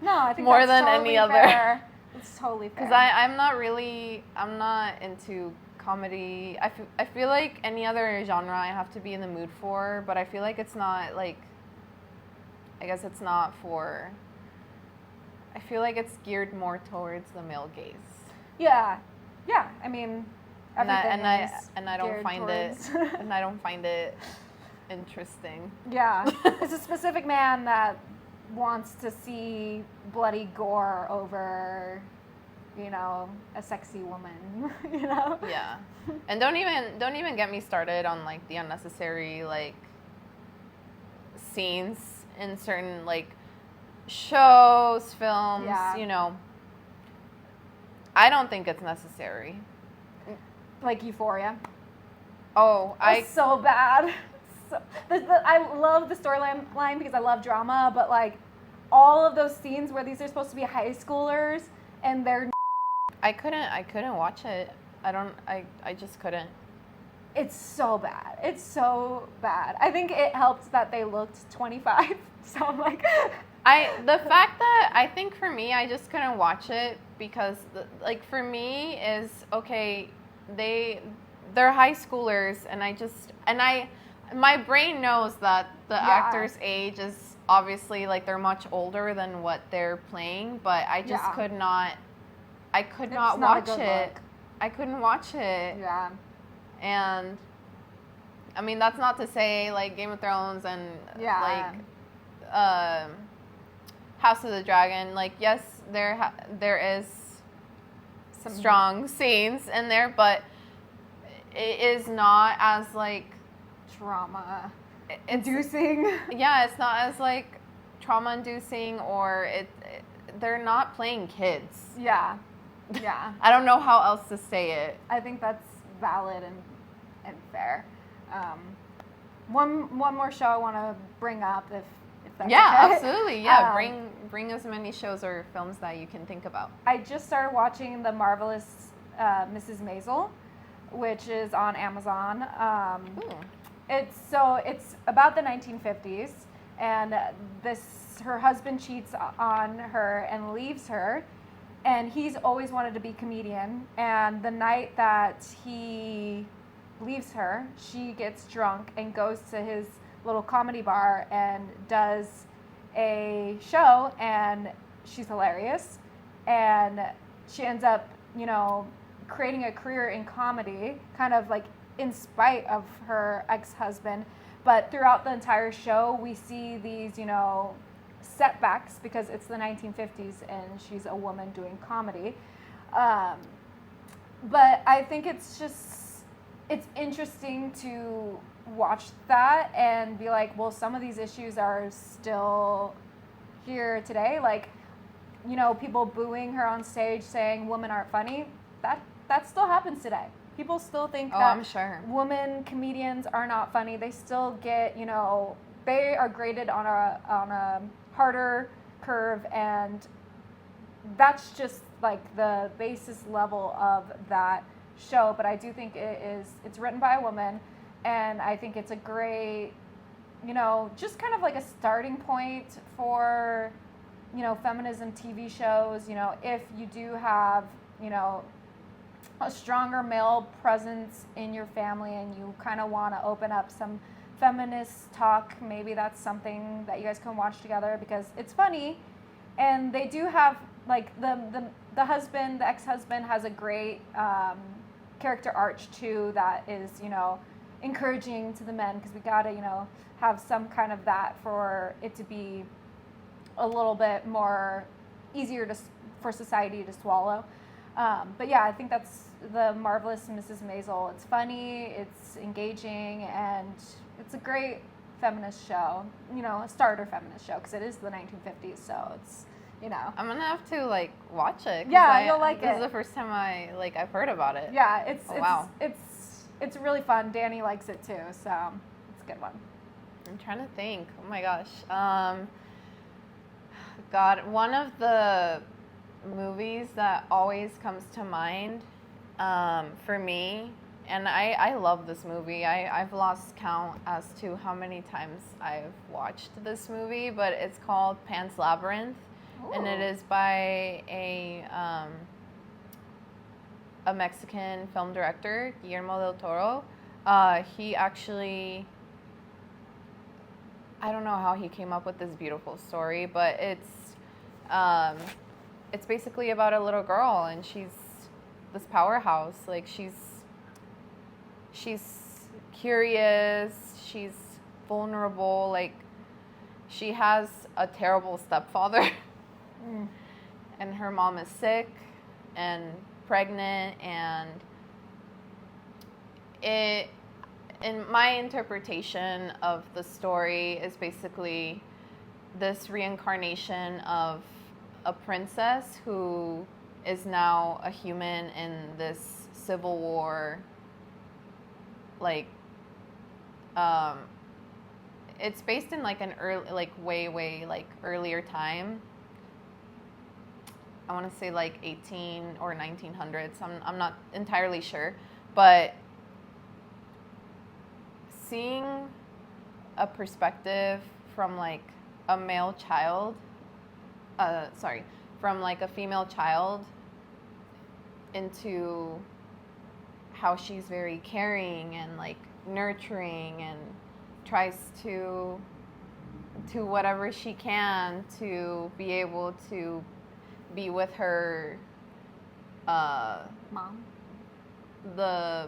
No, I think more that's than totally any other. fair. It's totally fair. Because I'm not into comedy. I feel like any other genre I have to be in the mood for, but I feel like it's not like, I guess it's not for, I feel like it's geared more towards the male gaze. Yeah. I mean, everything and I don't find it interesting. Yeah. It's a specific man that wants to see bloody gore over, you know, a sexy woman, you know? Yeah. And don't even get me started on like the unnecessary like scenes in certain like shows, films, you know. I don't think it's necessary. Like Euphoria. Oh, it's so bad. I love the storyline because I love drama, but like all of those scenes where these are supposed to be high schoolers and they're I couldn't watch it. I just couldn't. It's so bad. It's so bad. I think it helped that they looked 25. So I'm like the fact that I think for me I just couldn't watch it because like for me is okay, they're high schoolers and my brain knows that the actor's age is obviously like they're much older than what they're playing, but I just could not watch it. I couldn't watch it. Yeah. And I mean that's not to say like Game of Thrones and like House of the Dragon, like yes, there is some strong scenes in there, but it is not as like trauma inducing. Yeah, it's not as like trauma inducing, or they're not playing kids. Yeah. I don't know how else to say it. I think that's valid and fair. One more show I want to bring up if that's okay. Absolutely. Yeah, bring as many shows or films that you can think about. I just started watching The Marvelous Mrs. Maisel, which is on Amazon. It's about the 1950s, and her husband cheats on her and leaves her, and he's always wanted to be a comedian. And the night that he leaves her, she gets drunk and goes to his little comedy bar and does a show, and she's hilarious, and she ends up, you know, creating a career in comedy, kind of like in spite of her ex-husband. But throughout the entire show, we see these, you know, setbacks because it's the 1950s and she's a woman doing comedy. But I think it's interesting to watch that and be like, well, some of these issues are still here today. Like, you know, people booing her on stage saying women aren't funny. That still happens today. People still think that I'm sure women comedians are not funny. They still get, you know, they are graded on a harder curve, and that's just like the basis level of that show. But I do think it's written by a woman, and I think it's a great, you know, just kind of like a starting point for, you know, feminism TV shows. You know, if you do have, you know, a stronger male presence in your family and you kind of want to open up some feminist talk, maybe that's something that you guys can watch together because it's funny. And they do have like the husband, the ex-husband has a great character arch too that is, you know, encouraging to the men, because we gotta, you know, have some kind of that for it to be a little bit more easier for society to swallow. But yeah, I think that's The Marvelous Mrs. Maisel. It's funny, it's engaging, and a great feminist show, you know, a starter feminist show, because it is the 1950s, so it's, you know. I'm gonna have to like watch it. Yeah, you'll like This it. is the first time I've heard about it. Yeah, it's really fun. Danny likes it too, so it's a good one. I'm trying to think. Oh my gosh. God, one of the movies that always comes to mind for me, and I love this movie. I've lost count as to how many times I've watched this movie, but it's called Pan's Labyrinth. Ooh. And it is by a Mexican film director, Guillermo del Toro. He actually, I don't know how he came up with this beautiful story, but it's basically about a little girl, and she's this powerhouse. Like she's curious, she's vulnerable, like she has a terrible stepfather. And her mom is sick and pregnant, and it, in my interpretation of the story, is basically this reincarnation of a princess who is now a human in this civil war, like it's based in like an early, like way like earlier time. I want to say like 18 or 1900s. I'm not entirely sure, but seeing a perspective from like a male child, from like a female child into how she's very caring and like nurturing and tries to whatever she can to be able to be with her mom. I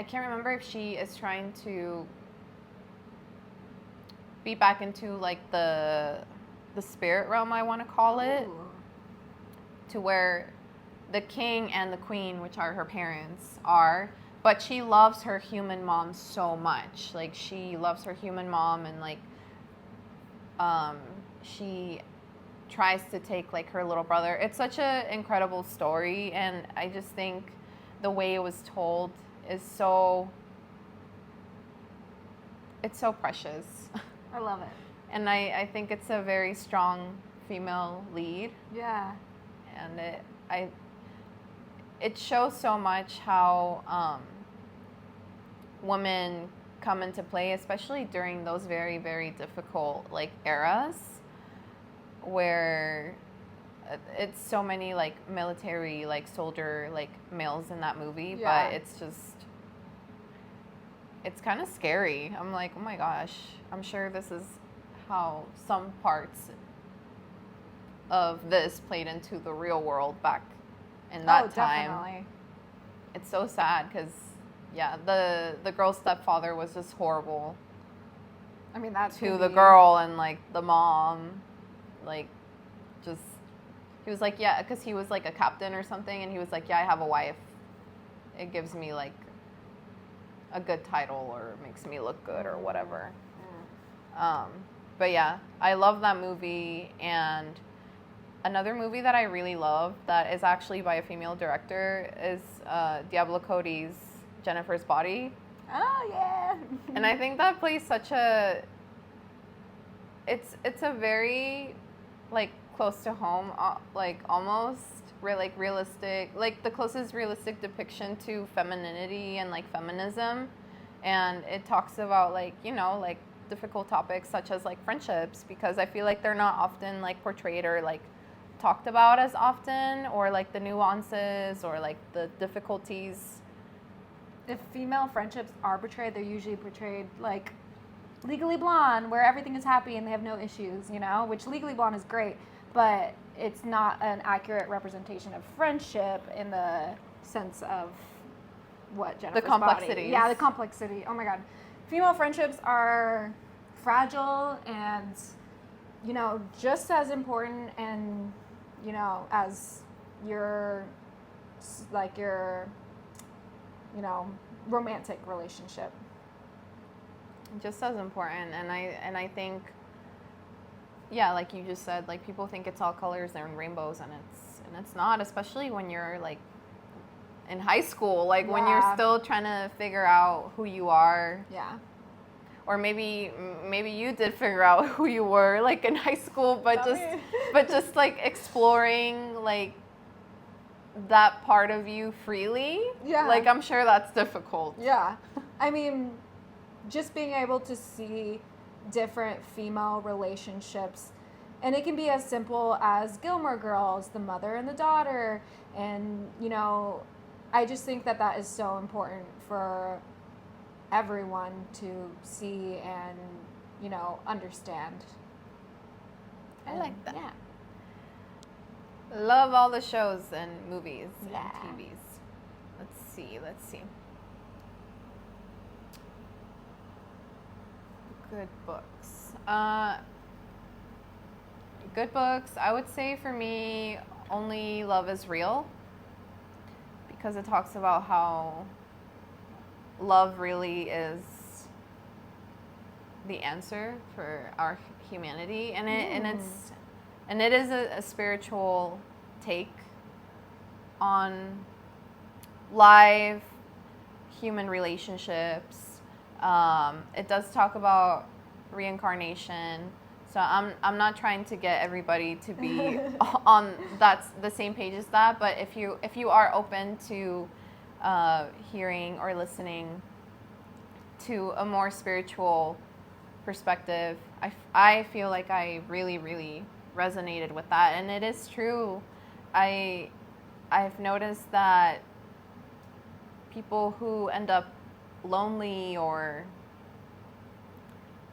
can't remember if she is trying to be back into like the spirit realm, I want to call it. Ooh. To where the king and the queen, which are her parents, are, but she loves her human mom so much. Like she loves her human mom, and like she tries to take like her little brother. It's such an incredible story, and I just think the way it was told is it's so precious. I love it. And I think it's a very strong female lead. Yeah. And it shows so much how women come into play, especially during those very, very difficult like eras where it's so many like military like soldier like males in that movie. Yeah. But it's kind of scary. I'm like, oh my gosh, I'm sure this is how some parts of this played into the real world back in that time. Definitely. It's so sad because, yeah, the girl's stepfather was just horrible. I mean, that's to the girl, and like the mom, like just, he was like, yeah, because he was like a captain or something, and he was like, yeah, I have a wife. It gives me like a good title or makes me look good or whatever. But yeah, I love that movie. And another movie that I really love that is actually by a female director is Diablo Cody's Jennifer's Body. Oh yeah. And I think that plays such a, it's a very like close to home, like almost like realistic, like the closest realistic depiction to femininity and like feminism. And it talks about like, you know, like difficult topics such as like friendships, because I feel like they're not often like portrayed or like talked about as often, or like the nuances or like the difficulties. If female friendships are portrayed, they're usually portrayed like Legally Blonde, where everything is happy and they have no issues, you know, which Legally Blonde is great, but it's not an accurate representation of friendship in the sense of what Jennifer's the complexity. Body. Yeah, the complexity. Oh my God. Female friendships are fragile and, you know, just as important and, you know, as your, like your, you know, romantic relationship. just as important. And I think, yeah, like you just said, like people think it's all colors and rainbows, and it's not, especially when you're like in high school, like when you're Yeah. still trying to figure out who you are. Yeah. Or maybe you did figure out who you were like in high school, but just like exploring like that part of you freely. Yeah. Like I'm sure that's difficult. Yeah. I mean, just being able to see different female relationships, and it can be as simple as Gilmore Girls, the mother and the daughter, and I just think that that is so important for everyone to see and understand. I like that. Yeah. Love all the shows and movies Yeah. and TVs. Let's see. Good books. Good books. I would say for me, Only Love is Real, because it talks about how love really is the answer for our humanity, and it is a spiritual take on life, human relationships. It does talk about reincarnation, so I'm not trying to get everybody to be on that's the same page as that, but if you are open to hearing or listening to a more spiritual perspective, I feel like I really, really resonated with that. And it is true. I've noticed that people who end up lonely, or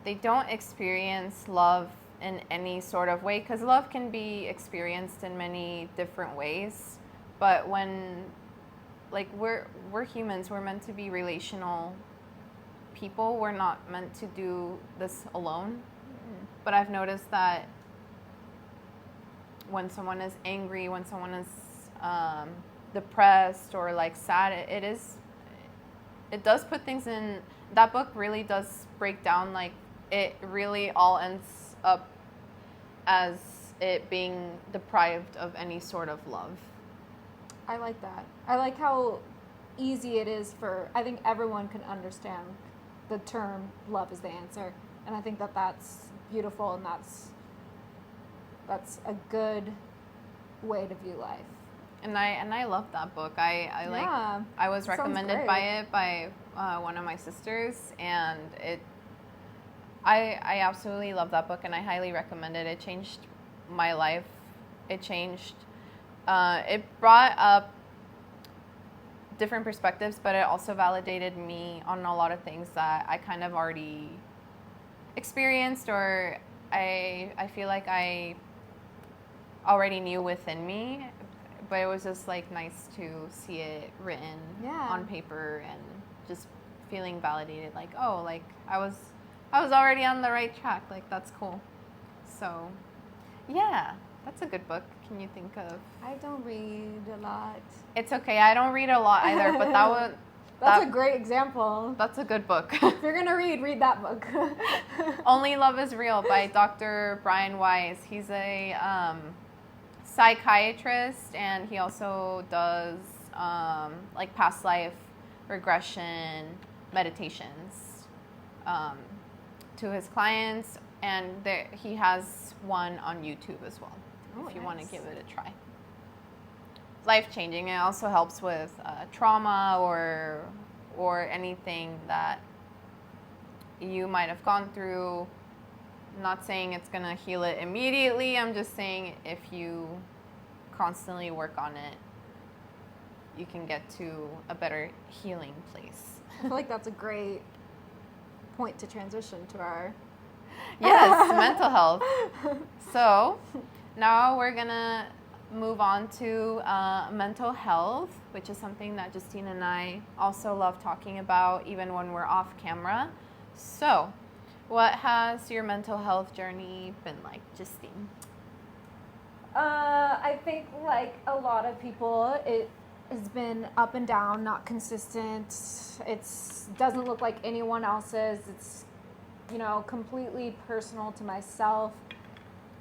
they don't experience love in any sort of way, because love can be experienced in many different ways, but when like we're humans, we're meant to be relational people. We're not meant to do this alone. But I've noticed that when someone is angry, when someone is depressed or like sad, it does put things in. That book really does break down, like it really all ends up as it being deprived of any sort of love. I like that. I like how easy it is for, I think everyone can understand the term love is the answer. And I think that that's beautiful, and that's a good way to view life. And I love that book. I was recommended by it by one of my sisters, and I absolutely love that book, and I highly recommend it. It changed my life. It brought up different perspectives, but it also validated me on a lot of things that I kind of already experienced, or I feel like I already knew within me. But it was just like nice to see it written on paper, and just feeling validated, like, oh, like I was already on the right track. Like, that's cool. So yeah, that's a good book. Can you think of? I don't read a lot. It's okay. I don't read a lot either, but that's a great example. That's a good book. If you're gonna read that book. Only Love is Real by Dr. Brian Weiss. He's a psychiatrist, and he also does like past life regression meditations to his clients, and he has one on YouTube as well. If you want to give it a try. Life-changing. It also helps with trauma or anything that you might have gone through. I'm not saying it's going to heal it immediately. I'm just saying if you constantly work on it, you can get to a better healing place. I feel like that's a great point to transition to our... Yes, mental health. So now we're going to move on to mental health, which is something that Justine and I also love talking about, even when we're off camera. So, what has your mental health journey been like, Justine? I think, like a lot of people, it has been up and down, not consistent. It doesn't look like anyone else's. It's completely personal to myself.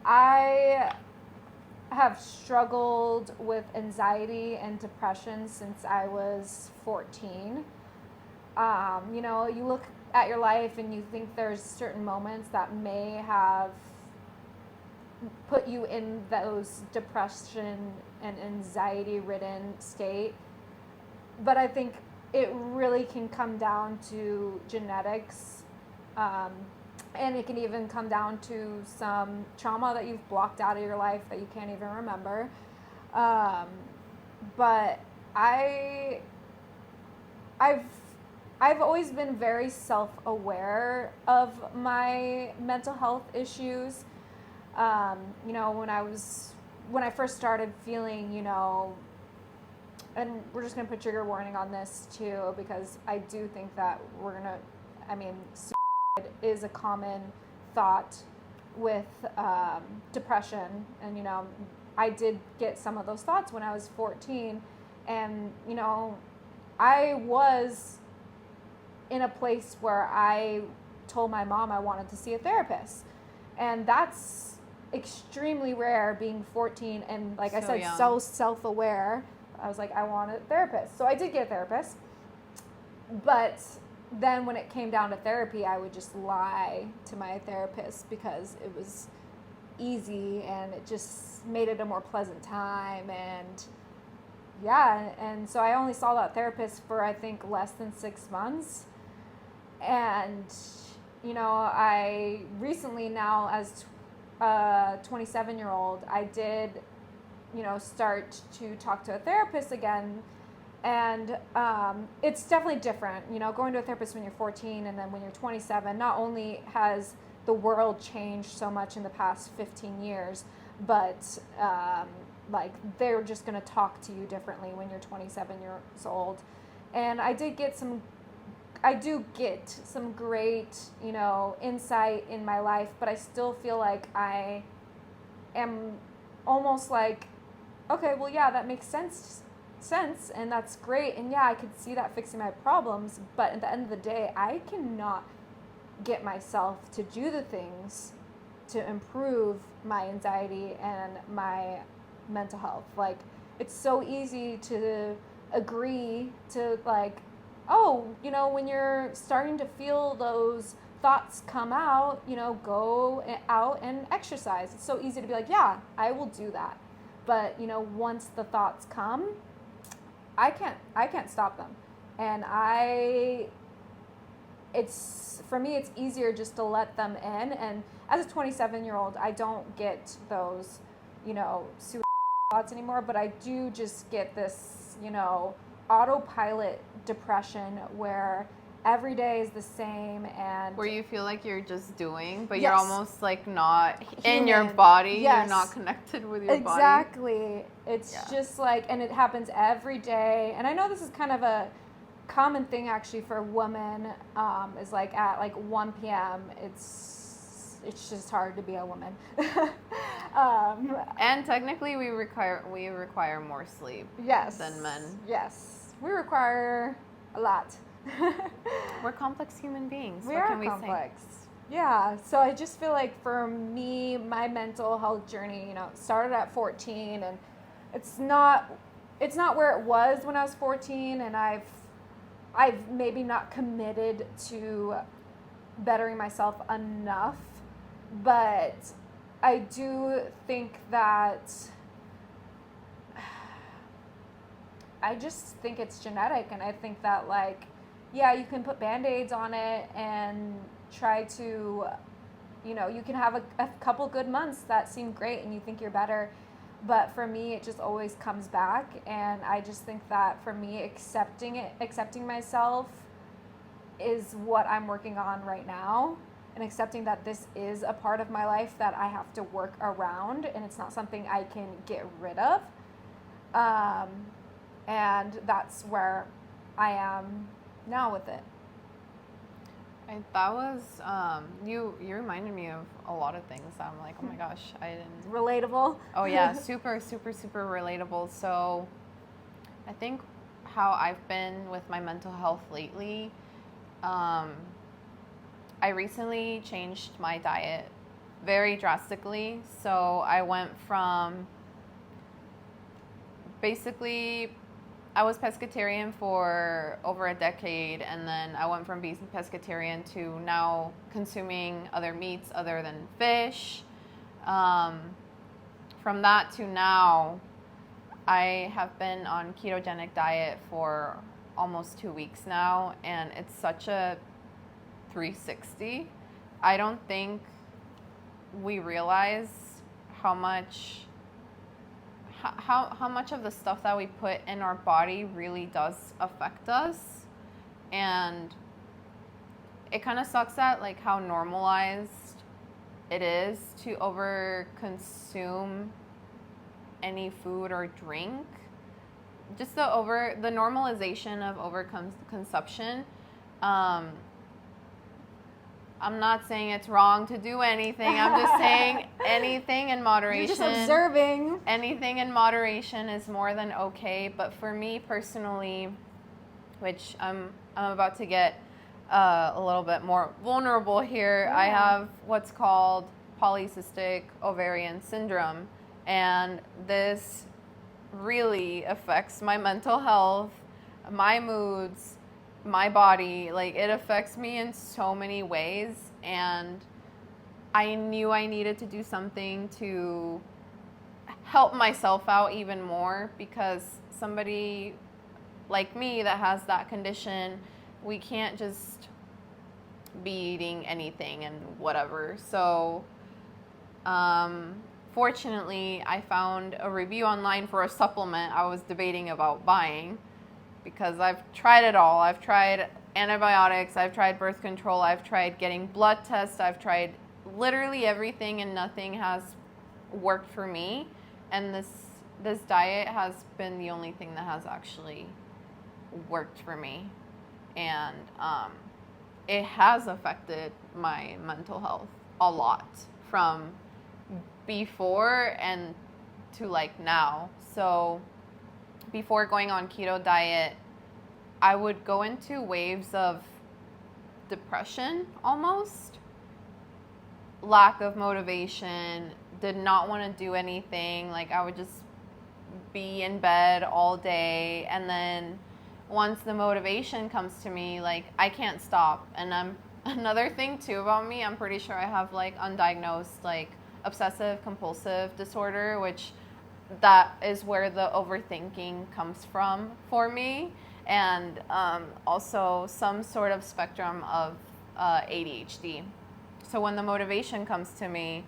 I have struggled with anxiety and depression since I was 14. You look at your life and you think there's certain moments that may have put you in those depression and anxiety ridden state. But I think it really can come down to genetics. And it can even come down to some trauma that you've blocked out of your life that you can't even remember. But I've always been very self-aware of my mental health issues. When I first started feeling, and we're just gonna put trigger warning on this too, because I do think that suicide is a common thought with depression, and I did get some of those thoughts when I was 14, and I was in a place where I told my mom I wanted to see a therapist, and that's extremely rare being 14, and like I said, young. So self-aware. I was like, I want a therapist, so I did get a therapist. But then when it came down to therapy, I would just lie to my therapist because it was easy and it just made it a more pleasant time. And yeah, and so I only saw that therapist for I think less than 6 months. And I recently, now as a 27-year-old, I did start to talk to a therapist again. And it's definitely different, going to a therapist when you're 14 and then when you're 27. Not only has the world changed so much in the past 15 years, but they're just going to talk to you differently when you're 27 years old. And I do get some great, insight in my life, but I still feel like I am almost like, okay, well, yeah, that makes sense, and that's great, and yeah, I could see that fixing my problems, but at the end of the day, I cannot get myself to do the things to improve my anxiety and my mental health. Like, it's so easy to agree to, like, oh, when you're starting to feel those thoughts come out, go out and exercise. It's so easy to be like, yeah, I will do that. But, once the thoughts come, I can't stop them. And for me, it's easier just to let them in. And as a 27-year-old, I don't get those, suicide thoughts anymore, but I do just get this, autopilot depression where every day is the same, and where you feel like you're just doing, but Yes. you're almost like not in Human. your body. Yes. You're not connected with your body. Exactly. It's Yeah. just like, and it happens every day. And I know this is kind of a common thing actually for women, is like at like 1 p.m. It's just hard to be a woman. And technically, we require more sleep Yes. than men. Yes. We require a lot. We're complex human beings. We what are can we complex. Yeah. So I just feel like for me, my mental health journey, started at 14, and it's not where it was when I was 14, and I've maybe not committed to bettering myself enough, but I do think that I just think it's genetic, and I think that, like, yeah, you can put Band-Aids on it and try to, you can have a couple good months that seem great and you think you're better, but for me, it just always comes back, and I just think that for me, accepting myself is what I'm working on right now, and accepting that this is a part of my life that I have to work around, and it's not something I can get rid of. And that's where I am now with it. That was you reminded me of a lot of things. I'm like, oh my gosh, I didn't. Relatable. Oh yeah, super relatable. So I think how I've been with my mental health lately, I recently changed my diet very drastically. So I went from basically, I was pescatarian for over a decade, and then I went from being pescatarian to now consuming other meats other than fish. From that to now, I have been on ketogenic diet for almost 2 weeks now, and it's such a 360. I don't think we realize how much how much of the stuff that we put in our body really does affect us. And it kind of sucks that like how normalized it is to over consume any food or drink. Just the normalization of over consumption. I'm not saying it's wrong to do anything. I'm just saying anything in moderation. You're just observing. Anything in moderation is more than okay. But for me personally, which I'm about to get a little bit more vulnerable here, I have what's called polycystic ovarian syndrome. And this really affects my mental health, my moods, my body. Like, it affects me in so many ways, and I knew I needed to do something to help myself out even more, because somebody like me that has that condition, we can't just be eating anything and whatever. So fortunately, I found a review online for a supplement I was debating about buying, because I've tried it all. I've tried antibiotics, I've tried birth control, I've tried getting blood tests, I've tried literally everything, and nothing has worked for me. And this diet has been the only thing that has actually worked for me. And it has affected my mental health a lot, from before and to like now. So before going on keto diet, I would go into waves of depression almost, lack of motivation, did not want to do anything. Like, I would just be in bed all day, and then once the motivation comes to me, like, I can't stop. And another thing too about me, I'm pretty sure I have like undiagnosed like obsessive compulsive disorder, which that is where the overthinking comes from for me, and also some sort of spectrum of ADHD. So when the motivation comes to me,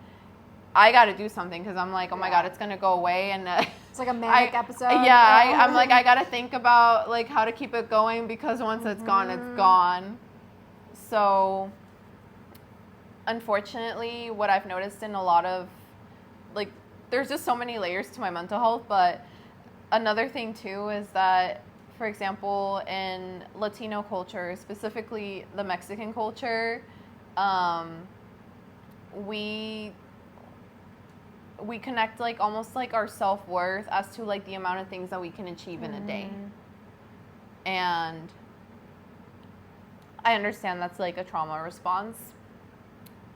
I got to do something, because I'm like, oh my God, it's going to go away. And it's like a manic episode. Yeah, I'm like, I got to think about like how to keep it going, because once it's gone, it's gone. So unfortunately, what I've noticed in a lot of, like, there's just so many layers to my mental health. But another thing too is that, for example, in Latino culture, specifically the Mexican culture, we connect like almost like our self-worth as to like the amount of things that we can achieve in a day. And I understand that's like a trauma response,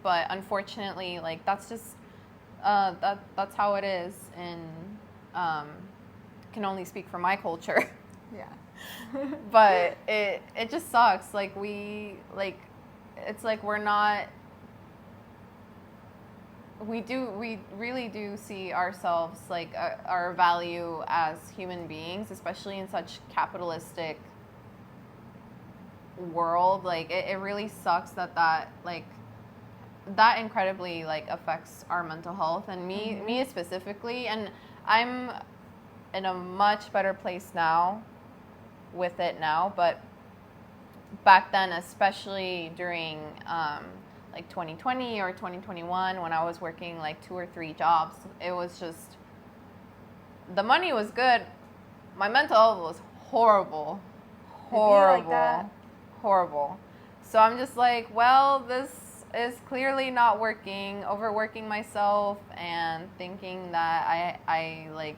but unfortunately, like, that's just that's how it is. And can only speak for my culture. Yeah. But it just sucks. Like, it's like we're not, we really do see ourselves, like, our value as human beings, especially in such capitalistic world. Like, it really sucks that like that incredibly like affects our mental health, and me specifically. And I'm in a much better place now with it now, but back then, especially during like 2020 or 2021, when I was working like 2 or 3 jobs, it was just, the money was good, my mental health was horrible. So I'm just like, well, this is clearly not working. Overworking myself and thinking that I like,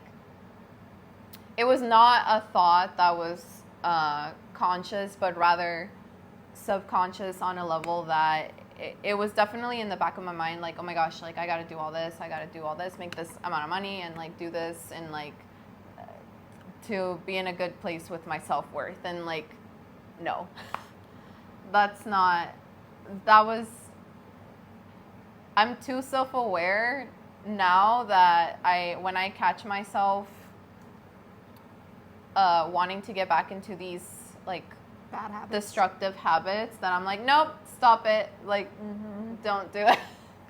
it was not a thought that was conscious, but rather subconscious on a level that it was definitely in the back of my mind, like, oh my gosh, like I gotta do all this, make this amount of money, and like do this, and like to be in a good place with my self-worth. And like, no, that's not, that was, I'm too self-aware now that when I catch myself wanting to get back into these like bad habits, destructive habits, that I'm like, nope, stop it, like don't do it.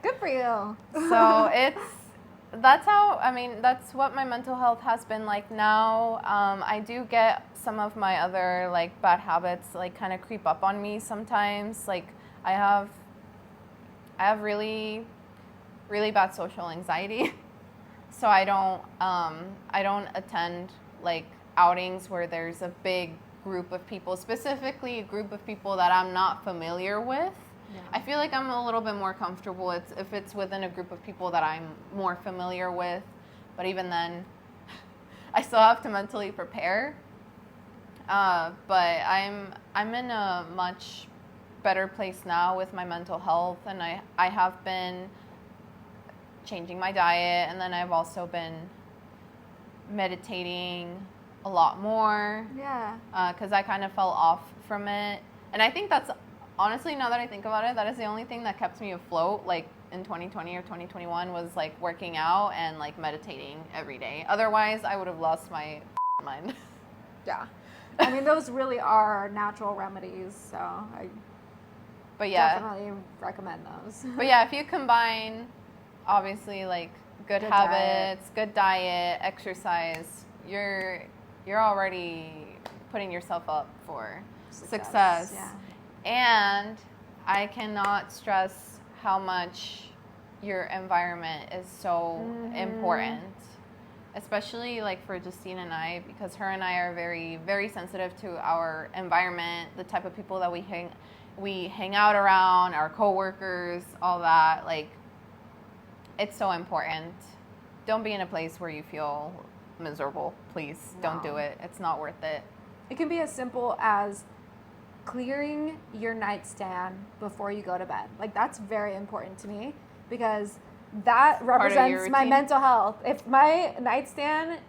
Good for you. So that's what my mental health has been like now. I do get some of my other like bad habits like kind of creep up on me sometimes. Like I have really, really bad social anxiety. So I don't attend like outings where there's a big group of people, specifically a group of people that I'm not familiar with. Yeah. I feel like I'm a little bit more comfortable if it's within a group of people that I'm more familiar with. But even then, I still have to mentally prepare. But I'm in a much better place now with my mental health, and I have been changing my diet, and then I've also been meditating a lot more. Yeah. Because I kind of fell off from it, and I think that's honestly, now that I think about it, that is the only thing that kept me afloat, like in 2020 or 2021, was like working out and like meditating every day. Otherwise, I would have lost my mind. Yeah. I mean, those really are natural remedies, so I definitely recommend those. But yeah, if you combine, obviously, like good habits, good diet, exercise, you're already putting yourself up for success. Yeah. And I cannot stress how much your environment is so important, especially like for Justine and I, because her and I are very, very sensitive to our environment, the type of people that we hang out around, our coworkers, all that. Like, it's so important. Don't be in a place where you feel miserable, please. No. Don't do it. It's not worth it. It can be as simple as clearing your nightstand before you go to bed. Like, that's very important to me, because that represents my mental health. If my nightstand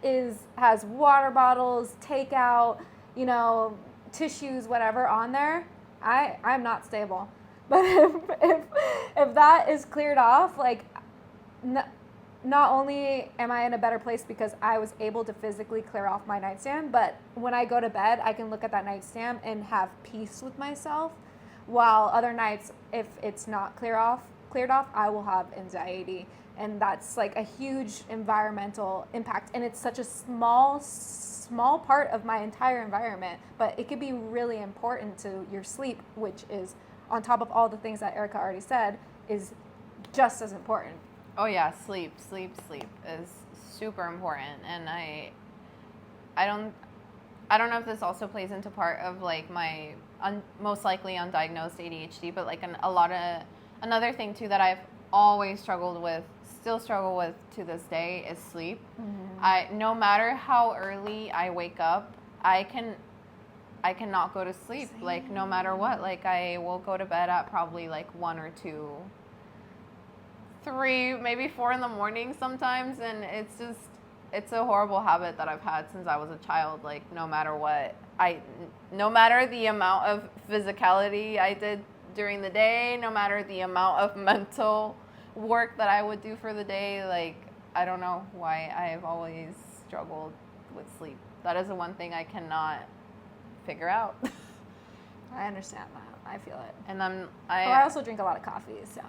has water bottles, takeout, tissues, whatever on there, I'm not stable. But if that is cleared off, like, not only am I in a better place because I was able to physically clear off my nightstand, but when I go to bed, I can look at that nightstand and have peace with myself. While other nights, if it's not cleared off, I will have anxiety. And that's like a huge environmental impact. And it's such a small part of my entire environment, but it could be really important to your sleep, which is, on top of all the things that Erica already said, is just as important. Oh yeah, sleep is super important. And I don't know if this also plays into part of like my most likely undiagnosed ADHD, but like another thing too that I've always still struggle with to this day, is sleep. No matter how early I wake up, I cannot go to sleep. Same. Like, no matter what, like I will go to bed at probably like 1 or 2, 3, maybe 4 in the morning sometimes, and it's a horrible habit that I've had since I was a child. Like, no matter what, no matter the amount of physicality I did during the day, no matter the amount of mental work that I would do for the day, like, I don't know why I've always struggled with sleep. That is the one thing I cannot figure out. I understand that. I feel it. And I also drink a lot of coffee, so.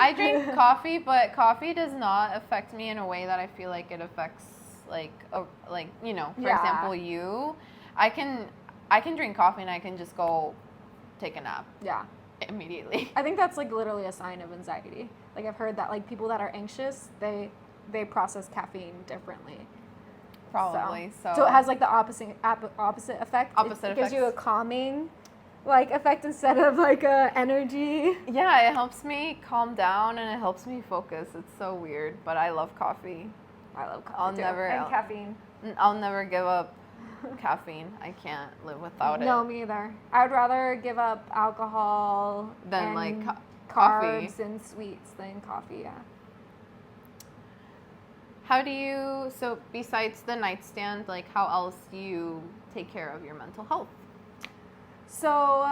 I drink coffee, but coffee does not affect me in a way that I feel like it affects, for example, you. I can drink coffee and I can just go take a nap. Yeah. Immediately. I think that's like literally a sign of anxiety. Like, I've heard that like people that are anxious, they process caffeine differently. Probably. So it has like the opposite effect. It gives you a calming like effect instead of like a energy. Yeah, it helps me calm down and it helps me focus. It's so weird, but I love coffee. I love coffee and caffeine. I'll never give up caffeine. I can't live without it. No, me either. I would rather give up alcohol Than, and like, carbs coffee. and sweets than coffee, yeah. How do you, so besides the nightstand, like, how else do you take care of your mental health? So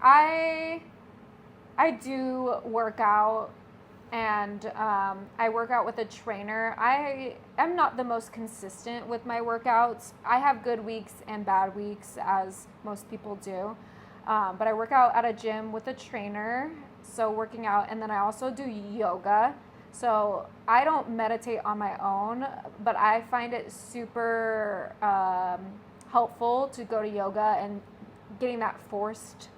I do work out, and I work out with a trainer. I am not the most consistent with my workouts. I have good weeks and bad weeks, as most people do. But I work out at a gym with a trainer, so working out, and then I also do yoga. So I don't meditate on my own, but I find it super helpful to go to yoga and getting that forced,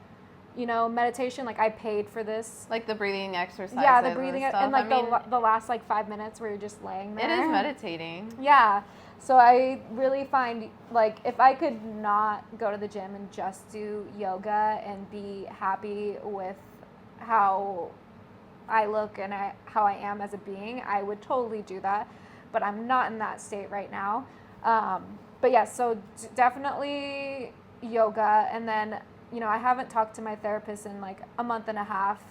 meditation. Like, I paid for this. Like the breathing exercises. Yeah, the breathing and stuff. and like the last like 5 minutes where you're just laying there. It is meditating. Yeah. So I really find, like, if I could not go to the gym and just do yoga and be happy with how I look and how I am as a being, I would totally do that. But I'm not in that state right now. But yeah, so definitely yoga. And then, I haven't talked to my therapist in like a month and a half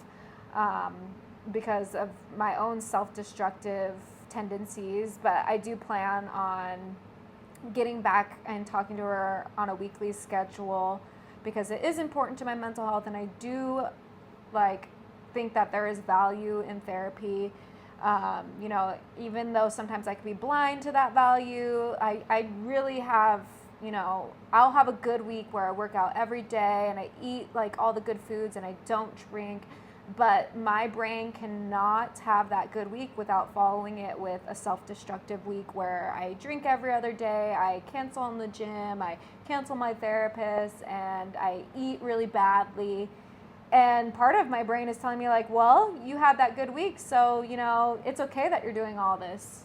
because of my own self-destructive tendencies. But I do plan on getting back and talking to her on a weekly schedule because it is important to my mental health. And I do, like, think that there is value in therapy. Even though sometimes I can be blind to that value, I really have, I'll have a good week where I work out every day and I eat like all the good foods and I don't drink, but my brain cannot have that good week without following it with a self-destructive week where I drink every other day, I cancel on the gym, I cancel my therapist, and I eat really badly. And part of my brain is telling me, like, well, you had that good week, so, it's okay that you're doing all this.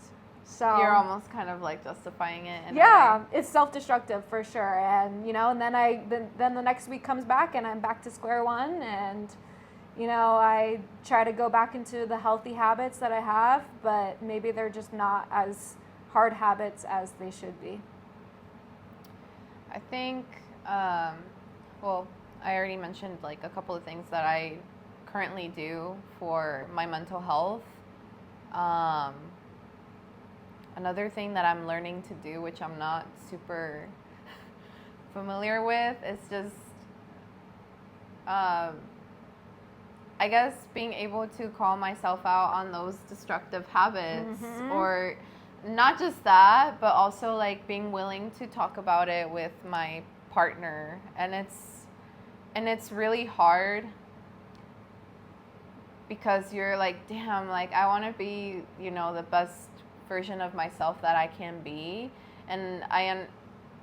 So you're almost kind of like justifying it. Yeah, it's self-destructive for sure. And, and then the next week comes back and I'm back to square one. And, I try to go back into the healthy habits that I have, but maybe they're just not as hard habits as they should be. I think, I already mentioned like a couple of things that I currently do for my mental health. Another thing that I'm learning to do, which I'm not super familiar with, is just, I guess, being able to call myself out on those destructive habits. Mm-hmm. Or not just that, but also like being willing to talk about it with my partner. And it's really hard because you're like, damn, like I want to be, the best version of myself that I can be. And I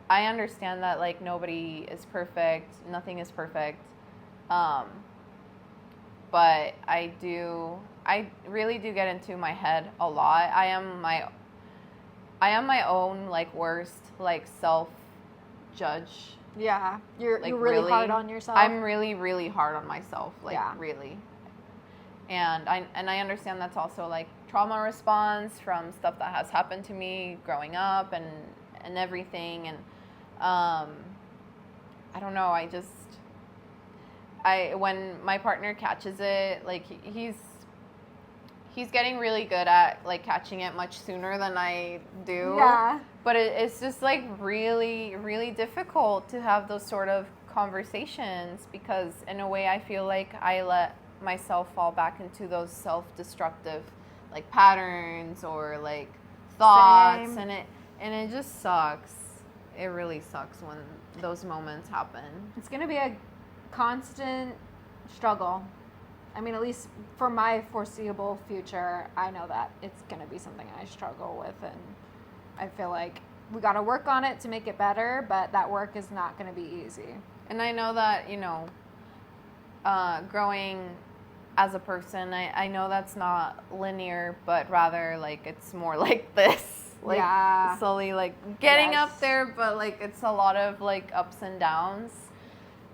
understand that like nobody is perfect, nothing is perfect. But I really do get into my head a lot. I am my own like worst like self judge. Yeah, you're really hard on yourself. I'm really, really hard on myself, like really. And I understand that's also like trauma response from stuff that has happened to me growing up and everything. And I don't know, when my partner catches it, like he's getting really good at like catching it much sooner than I do. Yeah. But it's just like really, really difficult to have those sort of conversations because in a way I feel like I let myself fall back into those self-destructive like patterns or like thoughts. Same. and it just sucks. It really sucks when those moments happen. It's going to be a constant struggle. I mean, at least for my foreseeable future, I know that it's going to be something I struggle with, and I feel like we got to work on it to make it better, but that work is not going to be easy. And I know that, growing as a person, I know that's not linear, but rather like it's more like this. Like slowly like getting up there, but like it's a lot of like ups and downs.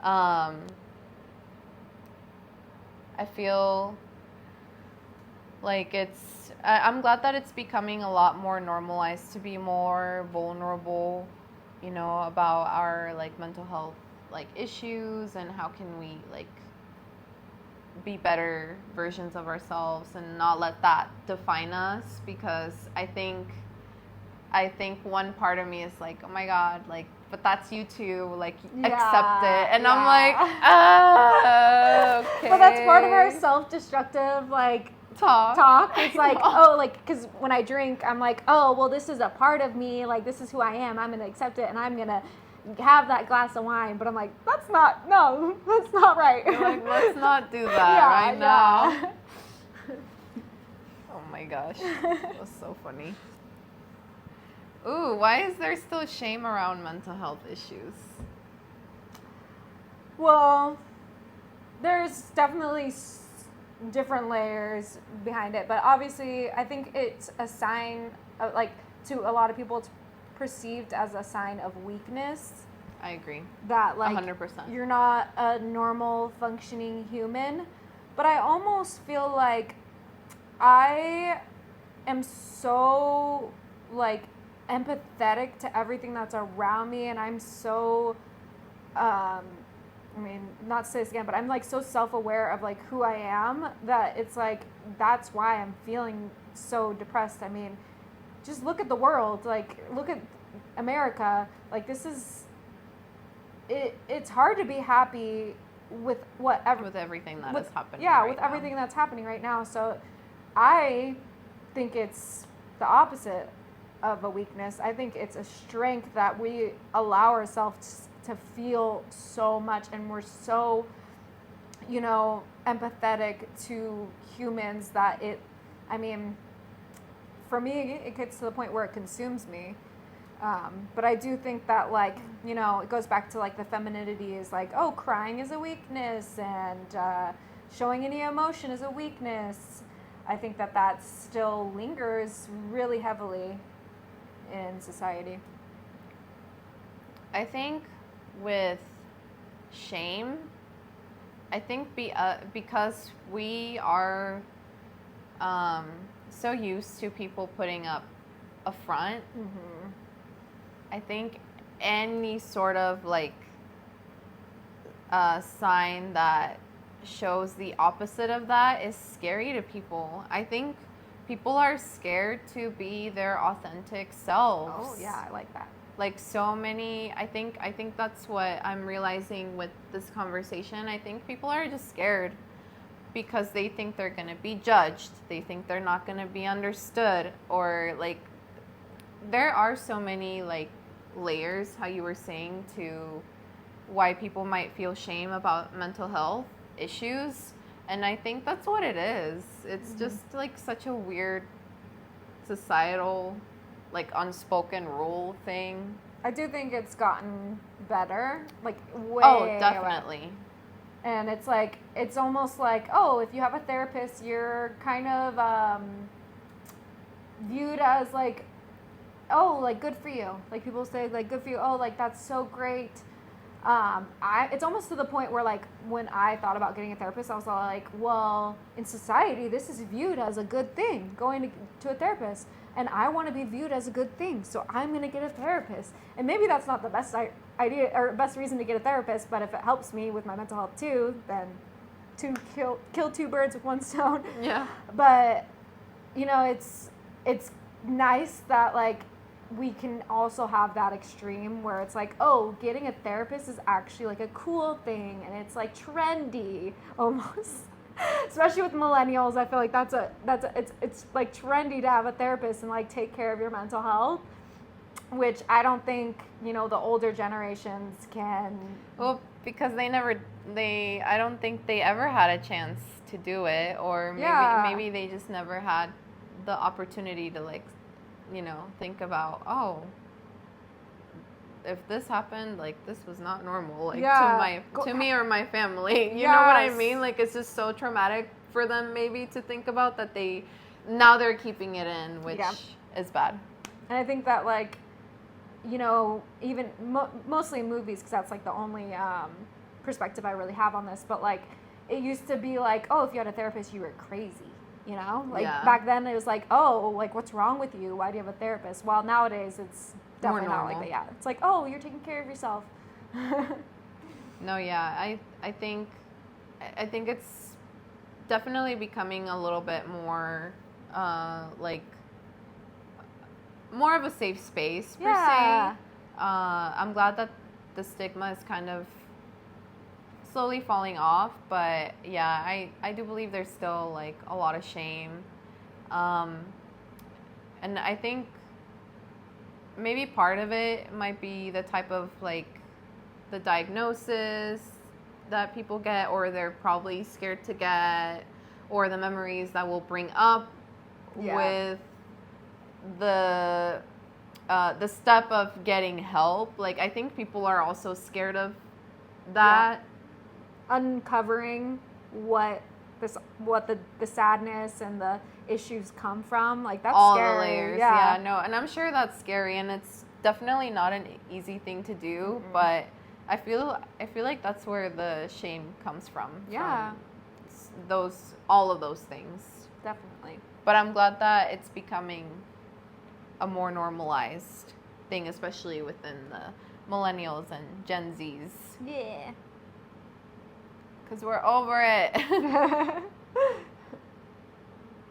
I feel Like I'm glad that it's becoming a lot more normalized to be more vulnerable, about our like mental health like issues and how can we like be better versions of ourselves and not let that define us, because I think one part of me is like, oh my God, like, but that's you too, like, accept it. And I'm like, okay. But that's part of our self-destructive, like, talk. It's like, oh, like, because when I drink, I'm like, oh, well, this is a part of me. Like, this is who I am. I'm going to accept it, and I'm going to have that glass of wine. But I'm like, that's not right. You're like, let's not do that now. Oh my gosh. That was so funny. Ooh, why is there still shame around mental health issues? Well, there's definitely different layers behind it, but obviously I think it's a sign of, like, to a lot of people it's perceived as a sign of weakness. I agree. That, like, 100%. You're not a normal functioning human. But I almost feel like I am so, like, empathetic to everything that's around me, and I'm so I mean, not to say this again, but I'm like so self-aware of like who I am that it's like that's why I'm feeling so depressed. I mean, just look at the world, like look at America. Like this is it's hard to be happy with whatever with everything that is happening. Yeah, right with now. everything that's happening right now. So I think it's the opposite of a weakness. I think it's a strength that we allow ourselves to feel so much, and we're so, empathetic to humans that I mean, for me, it gets to the point where it consumes me. But I do think that, like, it goes back to, like, the femininity is like, oh, crying is a weakness, and showing any emotion is a weakness. I think that still lingers really heavily in society. I think with shame, I think because we are so used to people putting up a front, Mm-hmm. I think any sort of like sign that shows the opposite of that is scary to people. I think people are scared to be their authentic selves. Oh yeah, I like that. Like so many, I think that's what I'm realizing with this conversation. I think people are just scared because they think they're going to be judged. They think they're not going to be understood, or like there are so many like layers, how you were saying, to why people might feel shame about mental health issues. And I think that's what it is. It's just like such a weird societal, like unspoken rule thing. I do think it's gotten better, like way. Oh, definitely. And it's like, it's almost like, oh, if you have a therapist, you're kind of viewed as like, oh, like good for you. Like people say, like good for you. Oh, like that's so great. It's almost to the point where, like, when I thought about getting a therapist, I was all like, well, in society, this is viewed as a good thing, going to a therapist. And I want to be viewed as a good thing, so I'm going to get a therapist. And maybe that's not the best idea or best reason to get a therapist, but if it helps me with my mental health too, then kill two birds with one stone. Yeah. But, it's nice that, like, we can also have that extreme where it's like, oh, getting a therapist is actually like a cool thing, and it's like trendy almost. Especially with millennials, I feel like it's like trendy to have a therapist and like take care of your mental health, which I don't think, the older generations can. Well, because I don't think they ever had a chance to do it, or maybe they just never had the opportunity to, like, think about, oh, if this happened, like, this was not normal, like, to me or my family. You know what I mean? Like, it's just so traumatic for them maybe to think about that now they're keeping it in, which is bad. And I think that, like, even mostly in movies, because that's like the only perspective I really have on this, but like it used to be like, oh, if you had a therapist, you were crazy. you know? Like, Yeah. back then it was like, oh, like, what's wrong with you? Why do you have a therapist? While nowadays it's definitely not like normal. that. Yeah, it's like, oh, you're taking care of yourself. No, yeah, I think it's definitely becoming a little bit more like more of a safe space per Yeah. se. I'm glad that the stigma is kind of slowly falling off, but yeah, I do believe there's still like a lot of shame, and I think maybe part of it might be the type of like the diagnosis that people get, or they're probably scared to get, or the memories that will bring up Yeah. with the step of getting help. Like, I think people are also scared of that. Uncovering what the sadness and the issues come from, like, that's All scary. the layers. Yeah, no, and I'm sure that's scary, and it's definitely not an easy thing to do. Mhm. But I feel like that's where the shame comes from. Yeah. From all of those things. Definitely. But I'm glad that it's becoming a more normalized thing, especially within the millennials and Gen Zs. Yeah. Because we're over it.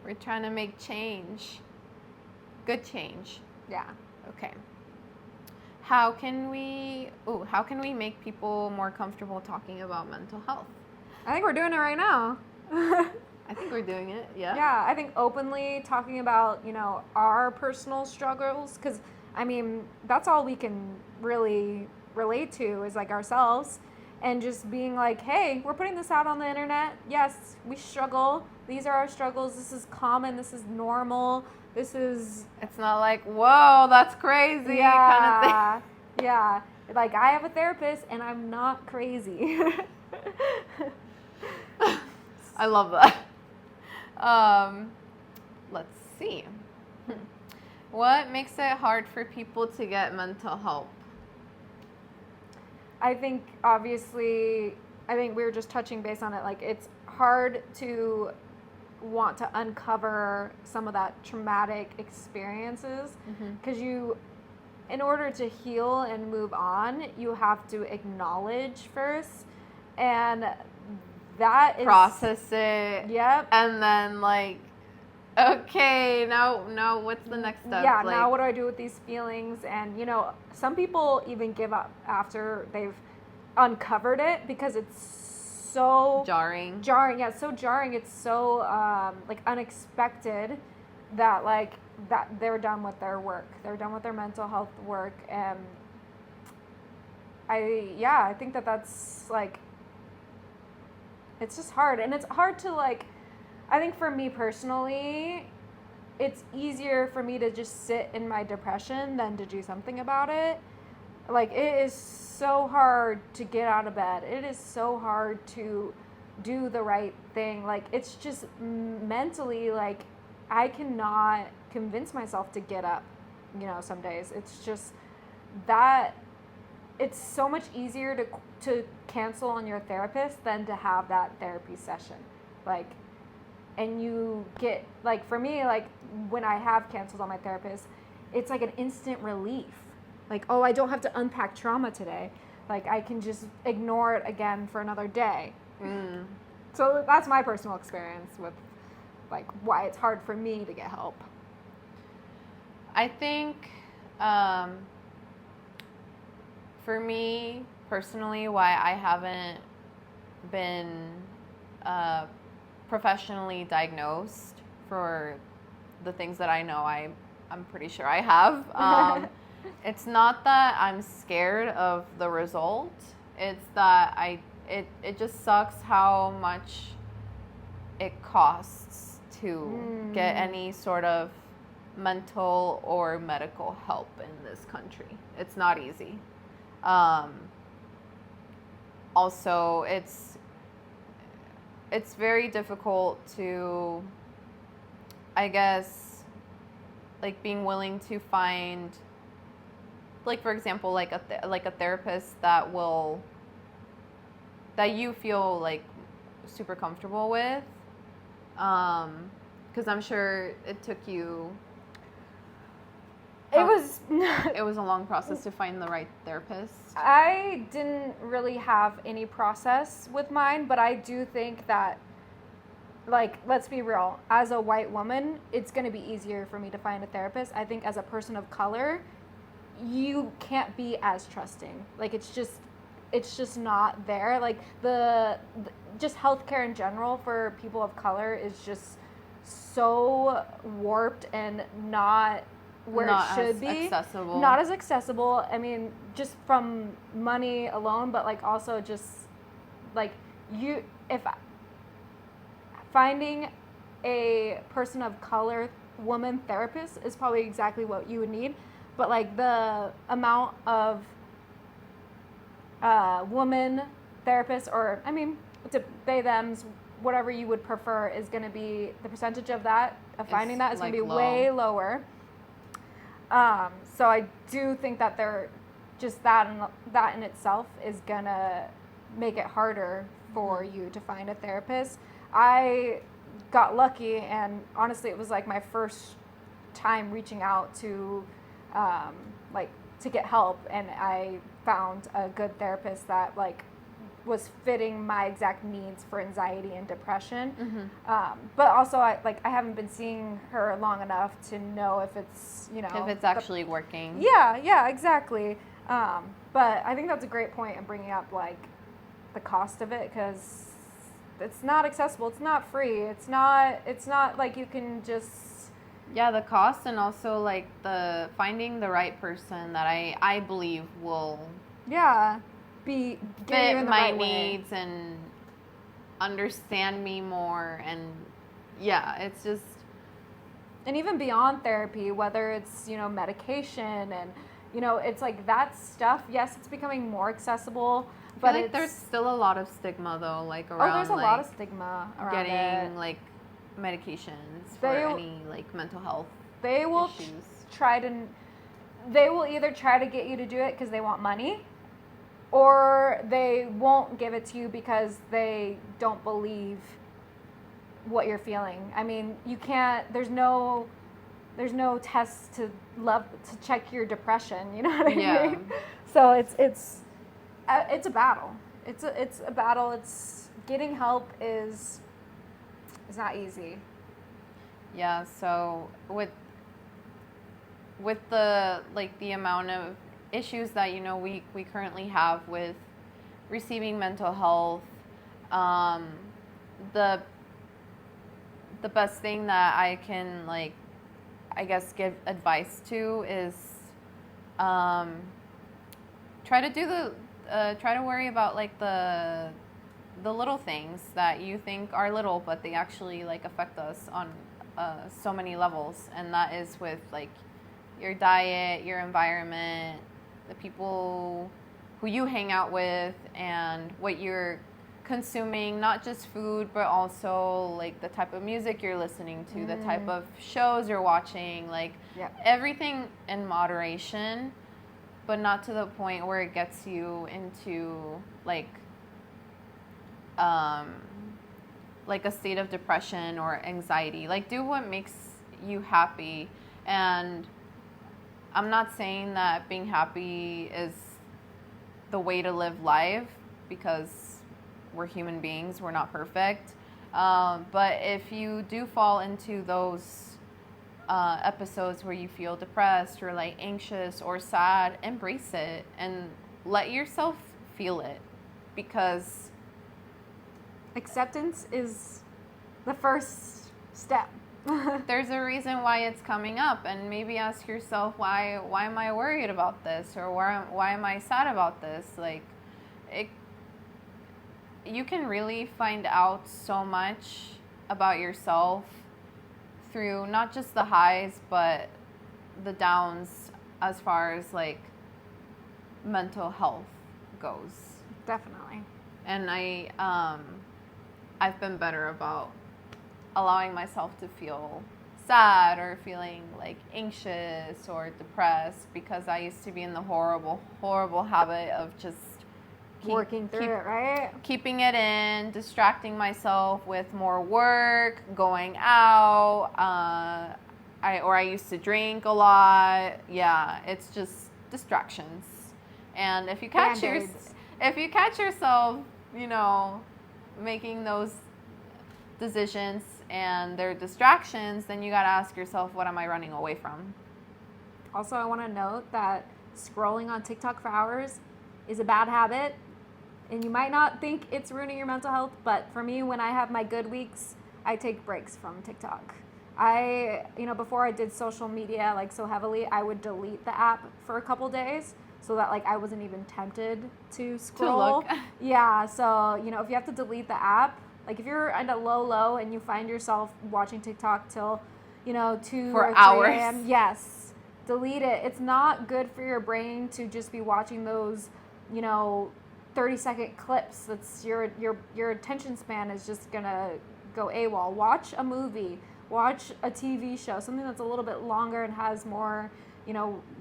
We're trying to make change. Good change. Yeah. Okay. How can we make people more comfortable talking about mental health? I think we're doing it right now. I think we're doing it. Yeah. Yeah, I think openly talking about, our personal struggles, because, I mean, that's all we can really relate to is, like, ourselves, and just being like, hey, we're putting this out on the internet. Yes, we struggle. These are our struggles. This is common. This is normal. This is... It's not like, whoa, that's crazy kind of thing. Yeah. Like, I have a therapist, and I'm not crazy. I love that. Let's see. What makes it hard for people to get mental help? I think, obviously, we were just touching base on it. Like, it's hard to want to uncover some of that traumatic experiences, because in order to heal and move on, you have to acknowledge first, and that is... Process it. Yep. And then, like, okay, now what's the next step? Yeah, like, now what do I do with these feelings? And, some people even give up after they've uncovered it, because it's so... jarring. Yeah, it's so jarring. It's so, like, unexpected that, like, that they're done with their work. They're done with their mental health work. And I think that's, like... It's just hard. And it's hard to, like... I think for me personally, it's easier for me to just sit in my depression than to do something about it. Like, it is so hard to get out of bed. It is so hard to do the right thing. Like, it's just mentally, like, I cannot convince myself to get up, some days. It's just that it's so much easier to cancel on your therapist than to have that therapy session. Like, and you get, like, for me, like, when I have canceled on my therapist, it's like an instant relief. Like, oh, I don't have to unpack trauma today. Like, I can just ignore it again for another day. So that's my personal experience with, like, why it's hard for me to get help. I think, for me personally, why I haven't been professionally diagnosed for the things that I know I'm pretty sure I have. It's not that I'm scared of the result. It's that it just sucks how much it costs to get any sort of mental or medical help in this country. It's not easy. Also, it's very difficult to, I guess, like, being willing to find, like, for example, like a therapist that you feel like super comfortable with, because Because I'm sure it took you. It was It was a long process to find the right therapist. I didn't really have any process with mine, but I do think that, like, let's be real, as a white woman, it's going to be easier for me to find a therapist. I think as a person of color, you can't be as trusting. Like, it's just not there. Like, just healthcare in general for people of color is just so warped and not where Not it should as be. accessible. Not as accessible. I mean, just from money alone, but like also just like if finding a person of color woman therapist is probably exactly what you would need, but like the amount of woman therapists, or I mean, they them's whatever you would prefer, is going to be the percentage of that of finding that is going to be way lower. So I do think that they're just that in itself is gonna make it harder for you to find a therapist. I got lucky, and honestly, it was like my first time reaching out to to get help, and I found a good therapist that like was fitting my exact needs for anxiety and depression. But also I haven't been seeing her long enough to know if it's, if it's actually working. Yeah, exactly. But I think that's a great point in bringing up like the cost of it, because it's not accessible. It's not free. It's not like you can just. Yeah, the cost, and also like the finding the right person that I believe will Be fit my needs and understand me more, and it's just. And even beyond therapy, whether it's medication and it's like that stuff. Yes, it's becoming more accessible, but like there's still a lot of stigma though, like around. There's a lot of stigma around getting like medications for any like mental health. They will issues. They will either try to get you to do it because they want money, or they won't give it to you because they don't believe what you're feeling. I mean, you can't. There's no tests to check your depression. You know what I mean? So it's a battle. It's a battle. It's getting help is not easy. Yeah. So with the the amount of issues that we currently have with receiving mental health, the best thing that I can I guess give advice to is try to worry about the little things that you think are little, but they actually affect us on so many levels, and that is with your diet, your environment, the people who you hang out with, and what you're consuming, not just food, but also the type of music you're listening to, the type of shows you're watching, everything in moderation, but not to the point where it gets you into a state of depression or anxiety. Do what makes you happy. And I'm not saying that being happy is the way to live life, because we're human beings, we're not perfect. But if you do fall into those episodes where you feel depressed or anxious or sad, embrace it and let yourself feel it, because acceptance is the first step. There's a reason why it's coming up, and maybe ask yourself, why am I worried about this, or why am I sad about this? You can really find out so much about yourself through not just the highs, but the downs, as far as mental health goes. Definitely. And I've been better about allowing myself to feel sad or feeling anxious or depressed, because I used to be in the horrible habit of just working through it, right? Keeping it in, distracting myself with more work, going out. I used to drink a lot. Yeah, it's just distractions. And if you catch yourself, making those decisions and they're distractions, then you got to ask yourself, what am I running away from? Also, I want to note that scrolling on TikTok for hours is a bad habit. And you might not think it's ruining your mental health, but for me, when I have my good weeks, I take breaks from TikTok. Before I did social media like so heavily, I would delete the app for a couple days so that like I wasn't even tempted to scroll. To look. Yeah, so if you have to delete the app, like if you're at a low and you find yourself watching TikTok till 2 for or 3 hours. a.m., yes, delete it. It's not good for your brain to just be watching those 30-second clips. That's your attention span is just gonna go AWOL. Watch a movie, watch a TV show, something that's a little bit longer and has more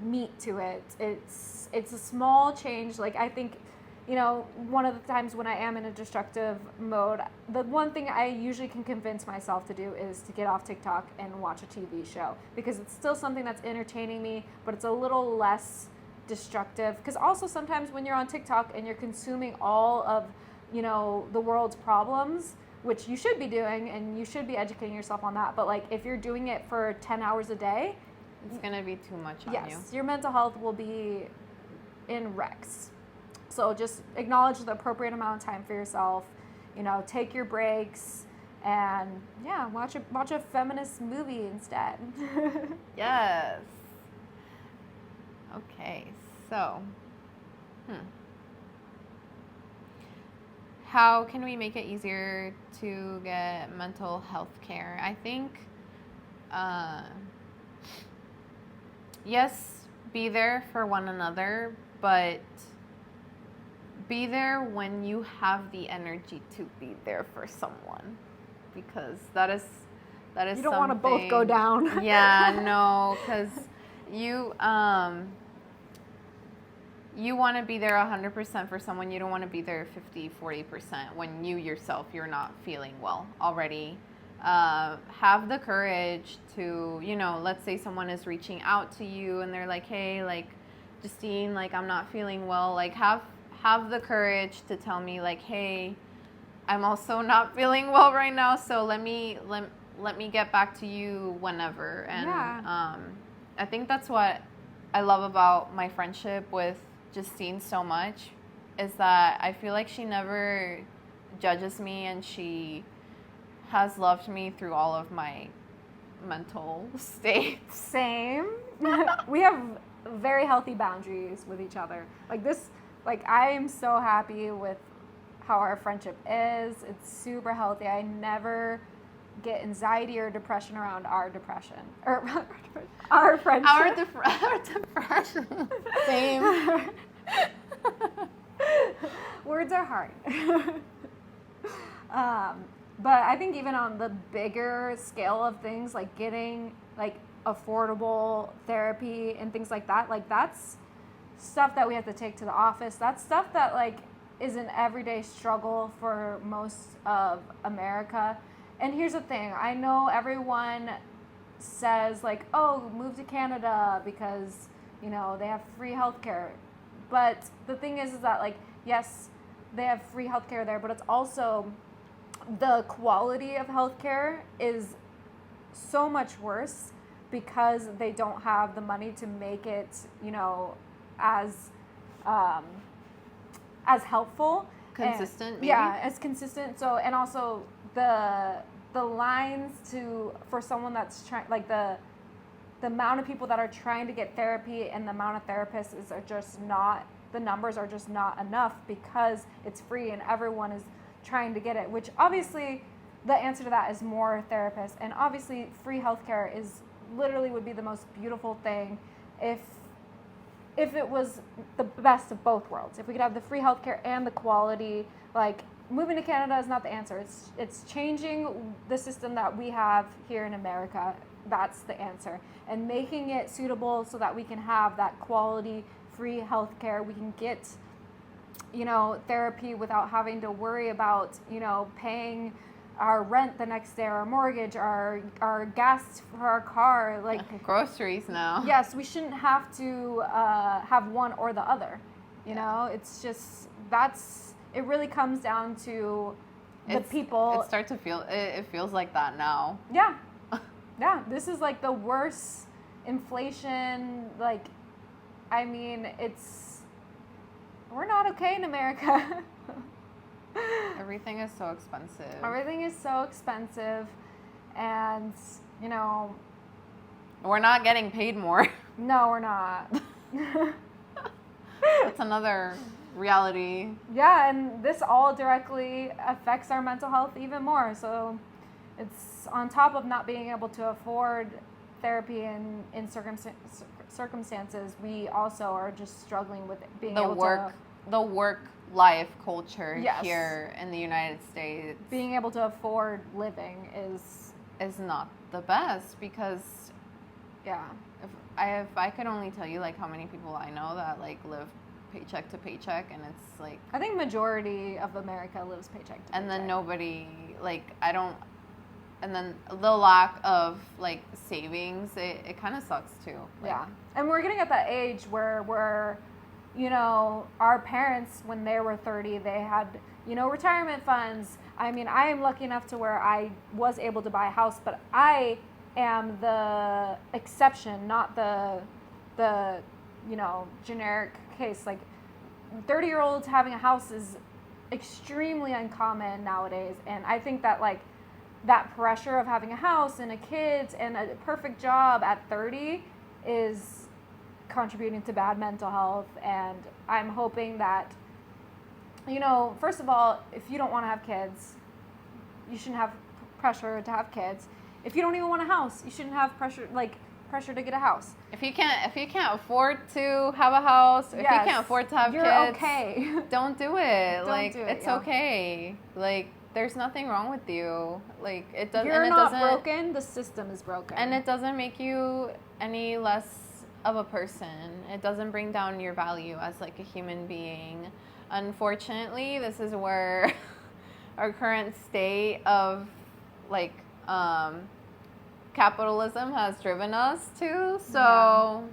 meat to it. It's a small change. Like I think one of the times when I am in a destructive mode, the one thing I usually can convince myself to do is to get off TikTok and watch a TV show, because it's still something that's entertaining me, but it's a little less destructive. Because also sometimes when you're on TikTok and you're consuming all of the world's problems, which you should be doing and you should be educating yourself on that, but like if you're doing it for 10 hours a day, it's gonna be too much on you. Yes, your mental health will be in wrecks. So just acknowledge the appropriate amount of time for yourself, take your breaks, and watch a feminist movie instead. Yes. Okay, so, how can we make it easier to get mental health care? I think, yes, be there for one another, but be there when you have the energy to be there for someone, because that is you don't want to both go down. Yeah, no, because you want to be there 100% for someone. You don't want to be there 50-40% when you yourself, you're not feeling well already. Have the courage to, let's say someone is reaching out to you and they're like, hey, like, Justine, like, I'm not feeling well. Like, have the courage to tell me, like, hey, I'm also not feeling well right now, so let me get back to you whenever. And I think that's what I love about my friendship with Justine so much, is that I feel like she never judges me, and she has loved me through all of my mental states. Same. We have very healthy boundaries with each other. Like I am so happy with how our friendship is. It's super healthy. I never get anxiety or depression around our depression. Or our friendship. Our depression. Same. Words are hard. But I think even on the bigger scale of things, like getting like affordable therapy and things like that, like that's stuff that we have to take to the office. That's stuff that like is an everyday struggle for most of America. And here's the thing, I know everyone says like, oh, move to Canada because, they have free healthcare. But the thing is that like, yes, they have free healthcare there, but it's also the quality of healthcare is so much worse because they don't have the money to make it, as helpful, Consistent, maybe? Yeah, as consistent. So, and also the lines for someone that's trying, like the amount of people that are trying to get therapy and the amount of therapists are just not, the numbers are just not enough because it's free and everyone is trying to get it, which obviously the answer to that is more therapists. And obviously free healthcare is literally would be the most beautiful thing if it was the best of both worlds. If we could have the free healthcare and the quality, like moving to Canada is not the answer. It's changing the system that we have here in America. That's the answer. And making it suitable so that we can have that quality free healthcare. We can get therapy without having to worry about, paying our rent the next day, our mortgage, our gas for our car, like groceries now. Yes, we shouldn't have to have one or the other. It's just it really comes down to the people. It feels like that now. Yeah. Yeah, this is like the worst inflation. Like, I mean, we're not okay in America. Everything is so expensive. Everything is so expensive, and we're not getting paid more. No, we're not. That's another reality. Yeah, and this all directly affects our mental health even more. So it's on top of not being able to afford therapy in circumstances, we also are just struggling with being able to... The work-life culture Yes. here in the United States. Being able to afford living is not the best, because yeah. If I could only tell you like how many people I know that like live paycheck to paycheck, and it's like, I think majority of America lives paycheck to paycheck. And then nobody, like, and then the lack of like savings, it kind of sucks too. Like, yeah. And we're getting at that age where our parents, when they were 30, they had, retirement funds. I mean, I am lucky enough to where I was able to buy a house, but I am the exception, not the generic case. Like, 30-year-olds having a house is extremely uncommon nowadays, and I think that like that pressure of having a house and a kids and a perfect job at 30 is contributing to bad mental health. And I'm hoping that, first of all, if you don't want to have kids, you shouldn't have pressure to have kids. If you don't even want a house, you shouldn't have pressure to get a house. If you can't afford to have a house, if you can't afford to have you're kids, okay. Don't do it. Don't do it, it's okay. Like, there's nothing wrong with you. Like, it doesn't. You're not broken. The system is broken. And it doesn't make you any less of a person. It doesn't bring down your value as like a human being. Unfortunately, this is where our current state of like capitalism has driven us to. So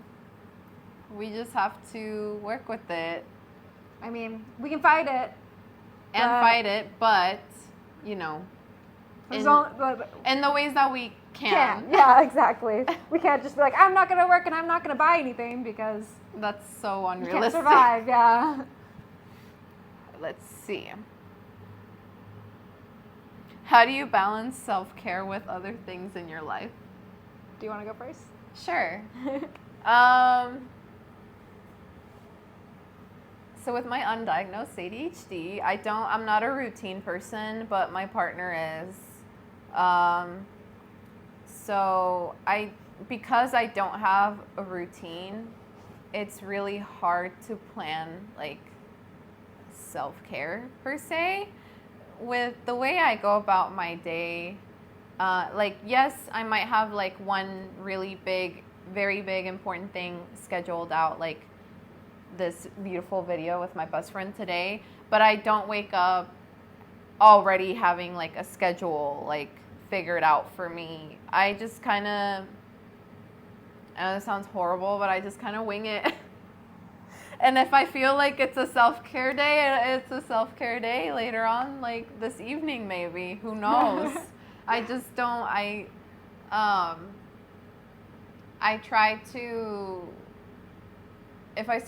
we just have to work with it. I mean, we can fight it. But in the ways that we can. Yeah, exactly. We can't just be like, I'm not going to work and I'm not going to buy anything, because that's so unrealistic. You can't survive, yeah. Let's see. How do you balance self-care with other things in your life? Do you want to go first? Sure. So with my undiagnosed ADHD, I'm not a routine person, but my partner is. So because I don't have a routine, it's really hard to plan like self-care per se. With the way I go about my day, like, yes, I might have like one really big, very big important thing scheduled out, like this beautiful video with my best friend today, but I don't wake up already having like a schedule like figured out for me. I just kind of, I know this sounds horrible, but I just kind of wing it. And if I feel like it's a self-care day, it's a self-care day later on, like this evening maybe, who knows. I just don't, I try to, if I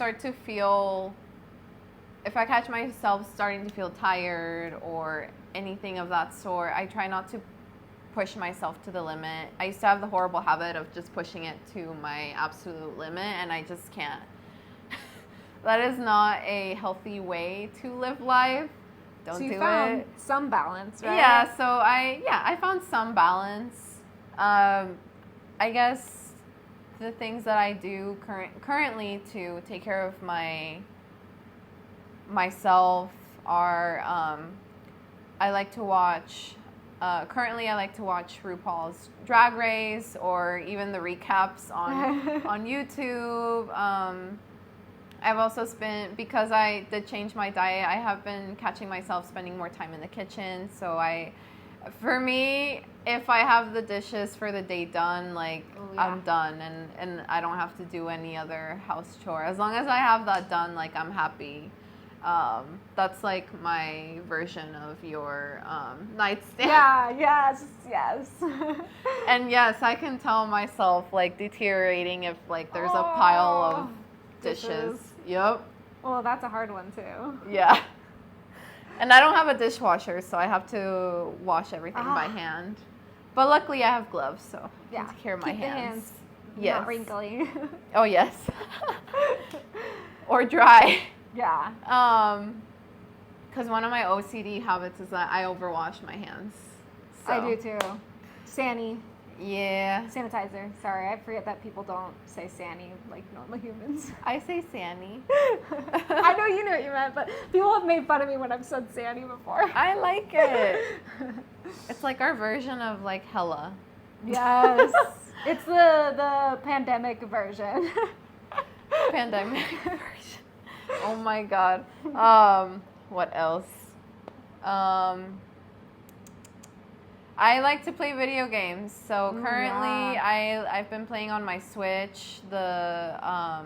catch myself starting to feel tired or anything of that sort, I try not to push myself to the limit. I used to have the horrible habit of just pushing it to my absolute limit, and I just can't. That is not a healthy way to live life. Don't do it. So you found some balance, right? Yeah, so I found some balance. I guess the things that I do currently to take care of myself are I like to watch currently I like to watch RuPaul's Drag Race, or even the recaps on on YouTube. I've also spent, because I did change my diet, I have been catching myself spending more time in the kitchen. So for me, if I have the dishes for the day done, like I'm done, and I don't have to do any other house chore. As long as I have that done, like I'm happy. That's like my version of your nightstand. Yeah, yes. And yes, I can tell myself like deteriorating if like there's a pile of dishes. Yep. Well, that's a hard one too. Yeah. And I don't have a dishwasher, so I have to wash everything by hand. But luckily I have gloves, so I can take care of my hands. The hands yes. Not wrinkly. Oh, yes. Or dry. Yeah. Because one of my OCD habits is that I overwash my hands. So. I do too. Sani. Yeah. Sanitizer. Sorry, I forget that people don't say Sani like normal humans. I say Sani. I know you know what you meant, but people have made fun of me when I've said Sani before. I like it. It's like our version of like hella. Yes. It's the pandemic version. Pandemic version. Oh my god. What else? I like to play video games. So currently I've been playing on my Switch. I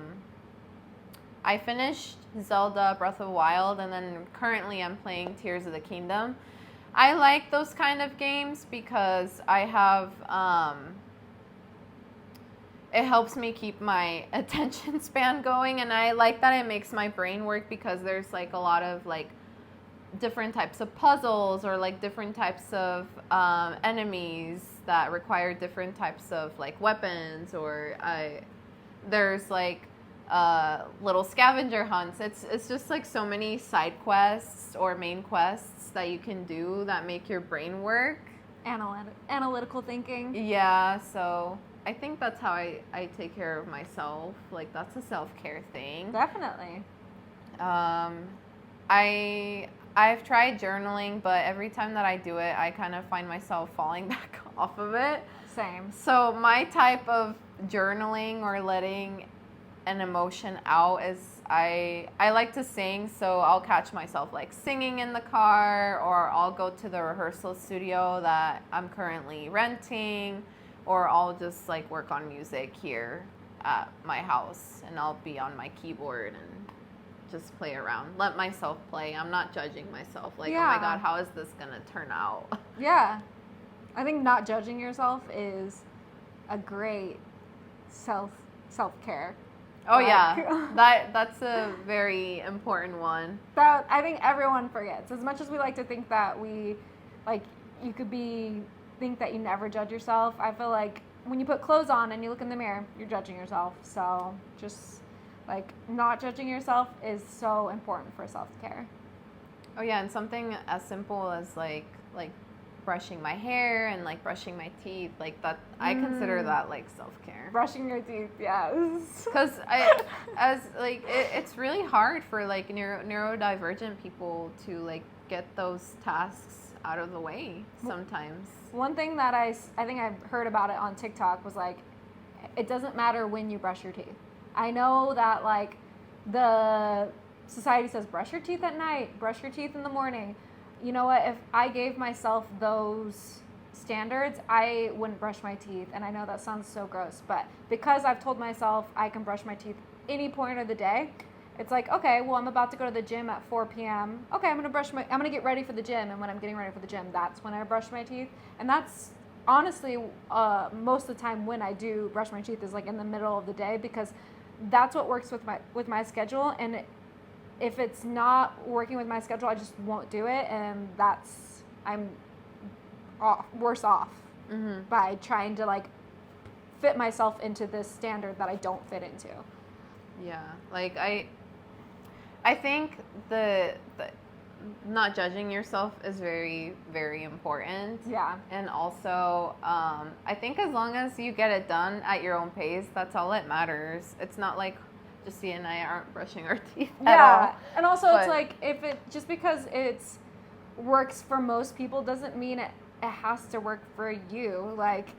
finished Zelda Breath of the Wild, and then currently I'm playing Tears of the Kingdom. I like those kind of games because I have it helps me keep my attention span going, and I like that it makes my brain work because there's like a lot of like different types of puzzles or like different types of enemies that require different types of like weapons, or there's like little scavenger hunts. It's just like so many side quests or main quests that you can do that make your brain work. Analytical thinking. Yeah, so I think that's how I take care of myself. Like that's a self-care thing. Definitely. I've tried journaling, but every time that I do it, I kind of find myself falling back off of it. Same. So my type of journaling or letting an emotion out is I like to sing, so I'll catch myself like singing in the car, or I'll go to the rehearsal studio that I'm currently renting, or I'll just like work on music here at my house, and I'll be on my keyboard and just play around. Let myself play. I'm not judging myself. Like, oh my God, how is this going to turn out? Yeah. I think not judging yourself is a great self-care. Oh, yeah. That's a very important one. That I think everyone forgets. As much as we like to think that you could think that you never judge yourself, I feel like when you put clothes on and you look in the mirror, you're judging yourself. So just like not judging yourself is so important for self-care. Oh yeah, and something as simple as like brushing my hair and like brushing my teeth, like that, I consider that like self-care. Brushing your teeth, yes. Because it's really hard for like neurodivergent people to like get those tasks out of the way sometimes. One thing that I think I've heard about it on TikTok was like, it doesn't matter when you brush your teeth. I know that like the society says brush your teeth at night, brush your teeth in the morning. You know what? If I gave myself those standards, I wouldn't brush my teeth. And I know that sounds so gross, but because I've told myself I can brush my teeth any point of the day, it's like, okay, well, I'm about to go to the gym at 4 p.m. Okay, I'm gonna get ready for the gym, and when I'm getting ready for the gym, that's when I brush my teeth. And that's honestly most of the time when I do brush my teeth is like in the middle of the day, because that's what works with my schedule. And if it's not working with my schedule, I just won't do it, and I'm worse off by trying to like fit myself into this standard that I don't fit into. Yeah, like I think the not judging yourself is very, very important. Yeah. And also, I think as long as you get it done at your own pace, that's all that matters. It's not like Justy and I aren't brushing our teeth at all. And also it's like, just because it works for most people doesn't mean it has to work for you. Like,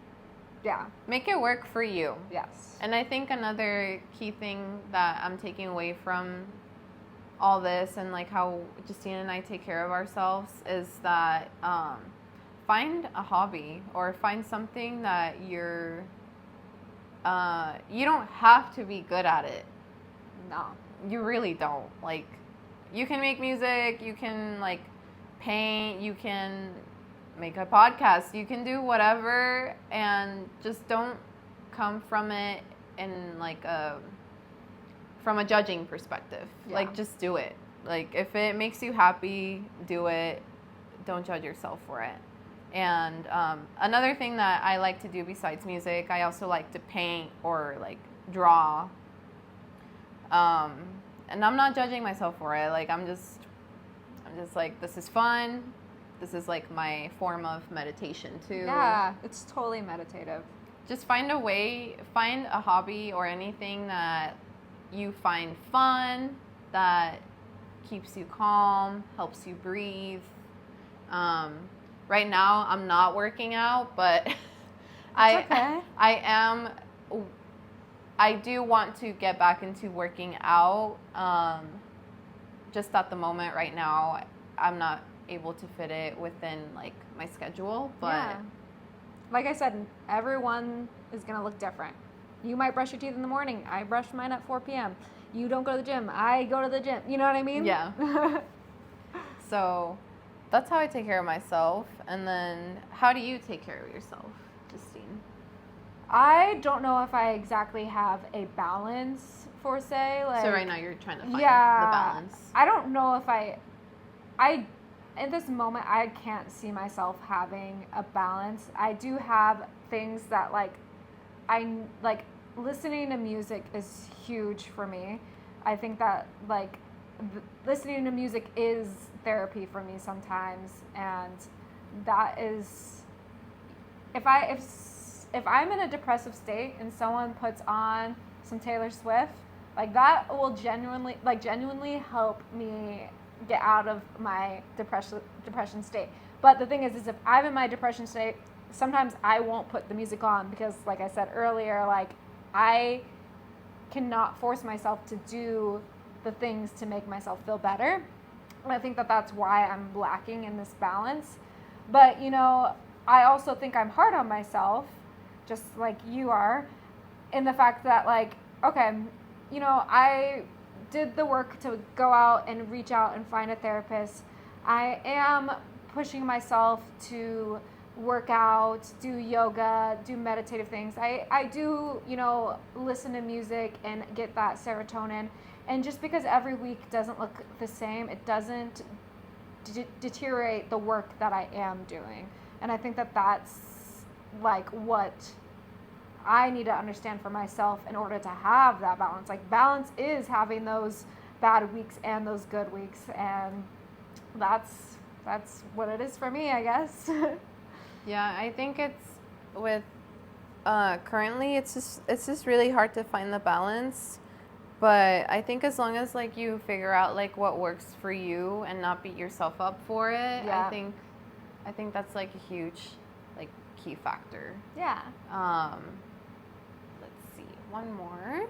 Yeah. Make it work for you. Yes. And I think another key thing that I'm taking away from all this and like how Justine and I take care of ourselves is that find a hobby or find something that you don't have to be good at it. No. You really don't. Like, you can make music, you can like paint, you can make a podcast, you can do whatever, and just don't come from it in like from a judging perspective. Yeah. Like, just do it. Like, if it makes you happy, do it. Don't judge yourself for it. And another thing that I like to do besides music, I also like to paint or like draw. And I'm not judging myself for it. Like, I'm just like, this is fun. This is like my form of meditation too. Yeah, it's totally meditative. Just find a hobby or anything that you find fun, that keeps you calm, helps you breathe. Right now, I'm not working out, but I do want to get back into working out. Just at the moment right now, I'm not able to fit it within like my schedule, but yeah. Like I said, everyone is going to look different. You might brush your teeth in the morning. I brush mine at 4 p.m. You don't go to the gym. I go to the gym. You know what I mean? Yeah. So that's how I take care of myself. And then how do you take care of yourself, Justine? I don't know if I exactly have a balance for say. Like, so right now you're trying to find the balance. I don't know if I at this moment I can't see myself having a balance. I do have things that like listening to music is huge for me. I think that like listening to music is therapy for me sometimes, and that is if I'm in a depressive state and someone puts on some Taylor Swift, like that will genuinely help me get out of my depression state. But the thing is if I'm in my depression state, sometimes I won't put the music on because, like I said earlier, like I cannot force myself to do the things to make myself feel better. And I think that that's why I'm lacking in this balance. But, I also think I'm hard on myself, just like you are, in the fact that, like, okay, I did the work to go out and reach out and find a therapist. I am pushing myself to work out, do yoga, do meditative things. I do, listen to music and get that serotonin. And just because every week doesn't look the same, it doesn't deteriorate the work that I am doing. And I think that that's like what I need to understand for myself in order to have that balance. Like, balance is having those bad weeks and those good weeks, and that's what it is for me, I guess. Yeah, I think it's with currently it's just really hard to find the balance. But I think as long as like you figure out like what works for you and not beat yourself up for it, Yeah. I think that's like a huge like key factor. Yeah. Let's see, one more.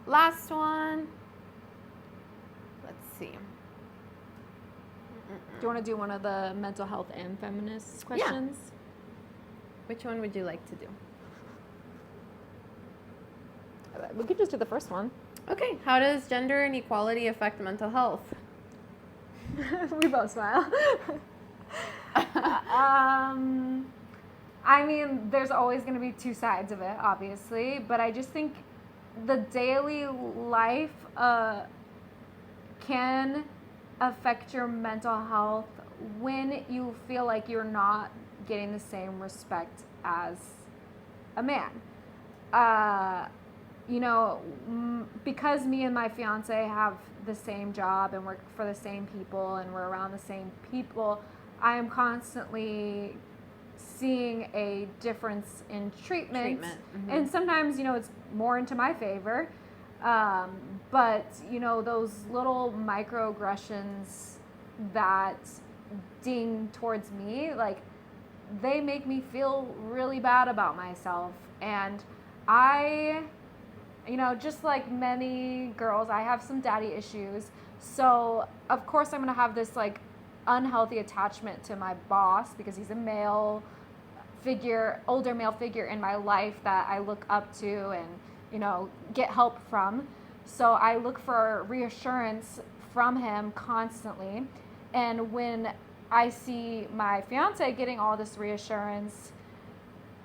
Last one. Let's see. Do you want to do one of the mental health and feminist questions? Yeah. Which one would you like to do? We could just do the first one. Okay. How does gender inequality affect mental health? We both smile. I mean, there's always going to be two sides of it, obviously, but I just think the daily life can affect your mental health when you feel like you're not getting the same respect as a man. Because me and my fiance have the same job and work for the same people and we're around the same people, I am constantly seeing a difference in treatment. Mm-hmm. And sometimes, it's more into my favor. But, those little microaggressions that ding towards me, like, they make me feel really bad about myself. And I, just like many girls, I have some daddy issues. So, of course, I'm going to have this like unhealthy attachment to my boss because he's a male figure, older male figure in my life that I look up to and, get help from. So I look for reassurance from him constantly. And when I see my fiance getting all this reassurance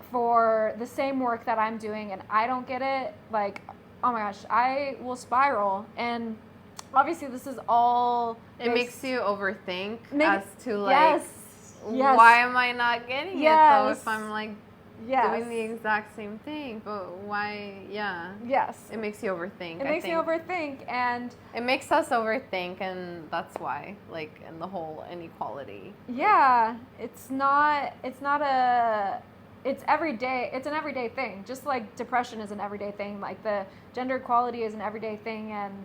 for the same work that I'm doing and I don't get it, like, oh my gosh, I will spiral. And obviously this is all... It makes you overthink as to yes. Why am I not getting it though if I'm like doing the exact same thing? But why? Yeah. Yes. It makes you overthink. It makes you overthink, and it makes us overthink, and that's why, like, in the whole inequality. Yeah, it's everyday. It's an everyday thing. Just like depression is an everyday thing. Like the gender equality is an everyday thing, and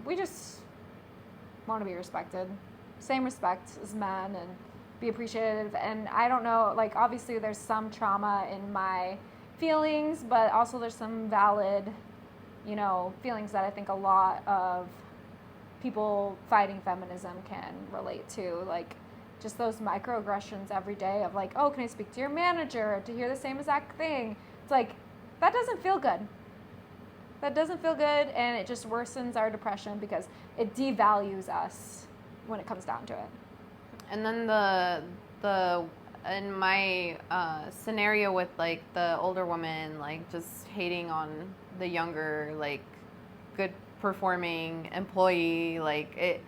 we just want to be respected, same respect as men, and be appreciative. And I don't know, like, obviously there's some trauma in my feelings, but also there's some valid, feelings that I think a lot of people fighting feminism can relate to, like just those microaggressions every day of like, oh, can I speak to your manager to hear the same exact thing? It's like, that doesn't feel good. That doesn't feel good, and it just worsens our depression because it devalues us when it comes down to it. And then the in my scenario with like the older woman, like just hating on the younger, like good performing employee, like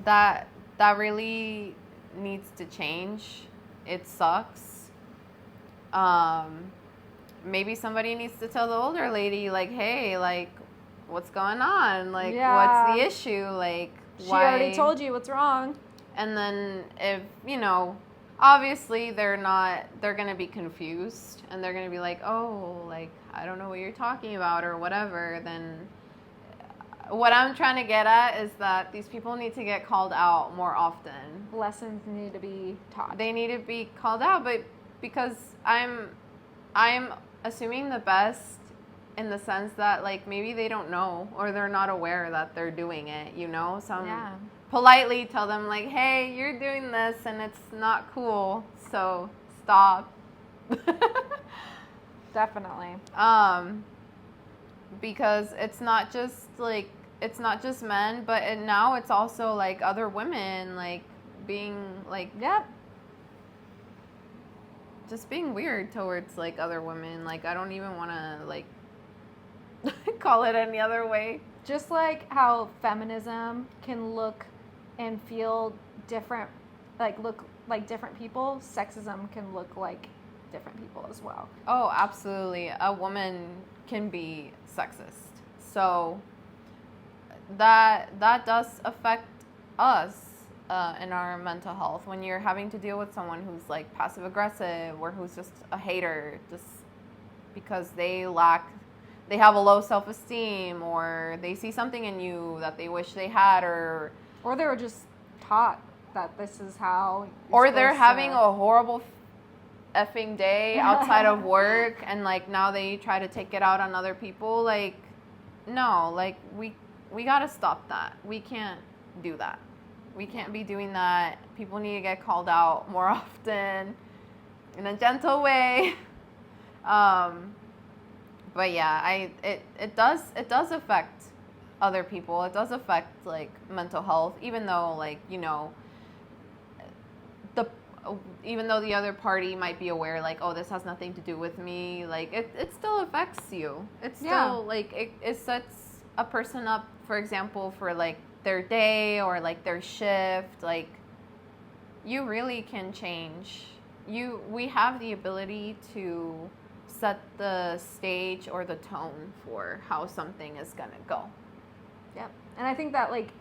that really needs to change. It sucks. Maybe somebody needs to tell the older lady, like, hey, like, what's going on? Like, what's the issue? Like, she already told you what's wrong. And then if, obviously they're going to be confused and they're going to be like, oh, like, I don't know what you're talking about or whatever. Then what I'm trying to get at is that these people need to get called out more often. Lessons need to be taught. They need to be called out, but because I'm assuming the best in the sense that, like, maybe they don't know or they're not aware that they're doing it, So I'm politely tell them, like, hey, you're doing this and it's not cool, so stop. Definitely. Because it's not just men, but now it's also like other women, like being like, just being weird towards like other women. Like, I don't even want to like call it any other way. Just like how feminism can look and feel different, like look like different people, sexism can look like different people as well. Oh, absolutely. A woman can be sexist. So that does affect us in our mental health when you're having to deal with someone who's like passive aggressive or who's just a hater just because they have a low self-esteem or they see something in you that they wish they had or they were just taught that this is how or they're having a horrible effing day outside of work and like now they try to take it out on other people. Like, no, like we gotta stop that. We can't do that. We can't be doing that. People need to get called out more often in a gentle way. But yeah, it does affect other people. It does affect like mental health, even though like, even though the other party might be aware, like, oh, this has nothing to do with me, like it still affects you. It's still like it sets a person up, for example, for like their day or like their shift. Like, you really can change. We have the ability to set the stage or the tone for how something is gonna go. Yep. And I think that like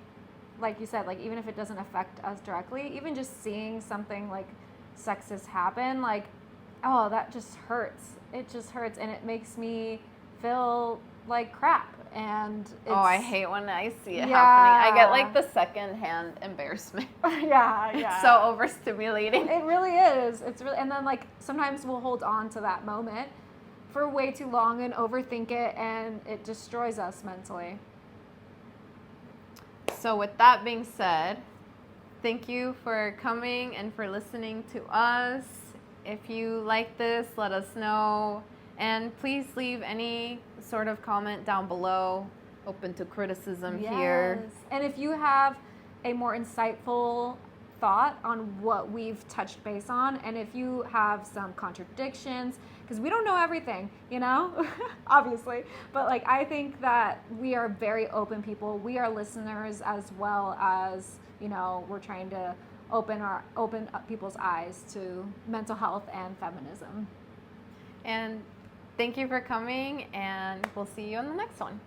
you said, like even if it doesn't affect us directly, even just seeing something like sexist happen, like, oh, that just hurts. It just hurts and it makes me feel like crap. And Oh, I hate when I see it Yeah. happening. I get like the secondhand embarrassment. yeah. So overstimulating. It really is. It's really, and then like sometimes we'll hold on to that moment for way too long and overthink it, and it destroys us mentally. So with that being said, thank you for coming and for listening to us. If you like this, let us know. And please leave any sort of comment down below. Open to criticism here. And if you have a more insightful thought on what we've touched base on, and if you have some contradictions, because we don't know everything, you know, obviously, but like I think that we are very open people. We are listeners as well as, you know, we're trying to open up people's eyes to mental health and feminism. And thank you for coming, and we'll see you on the next one.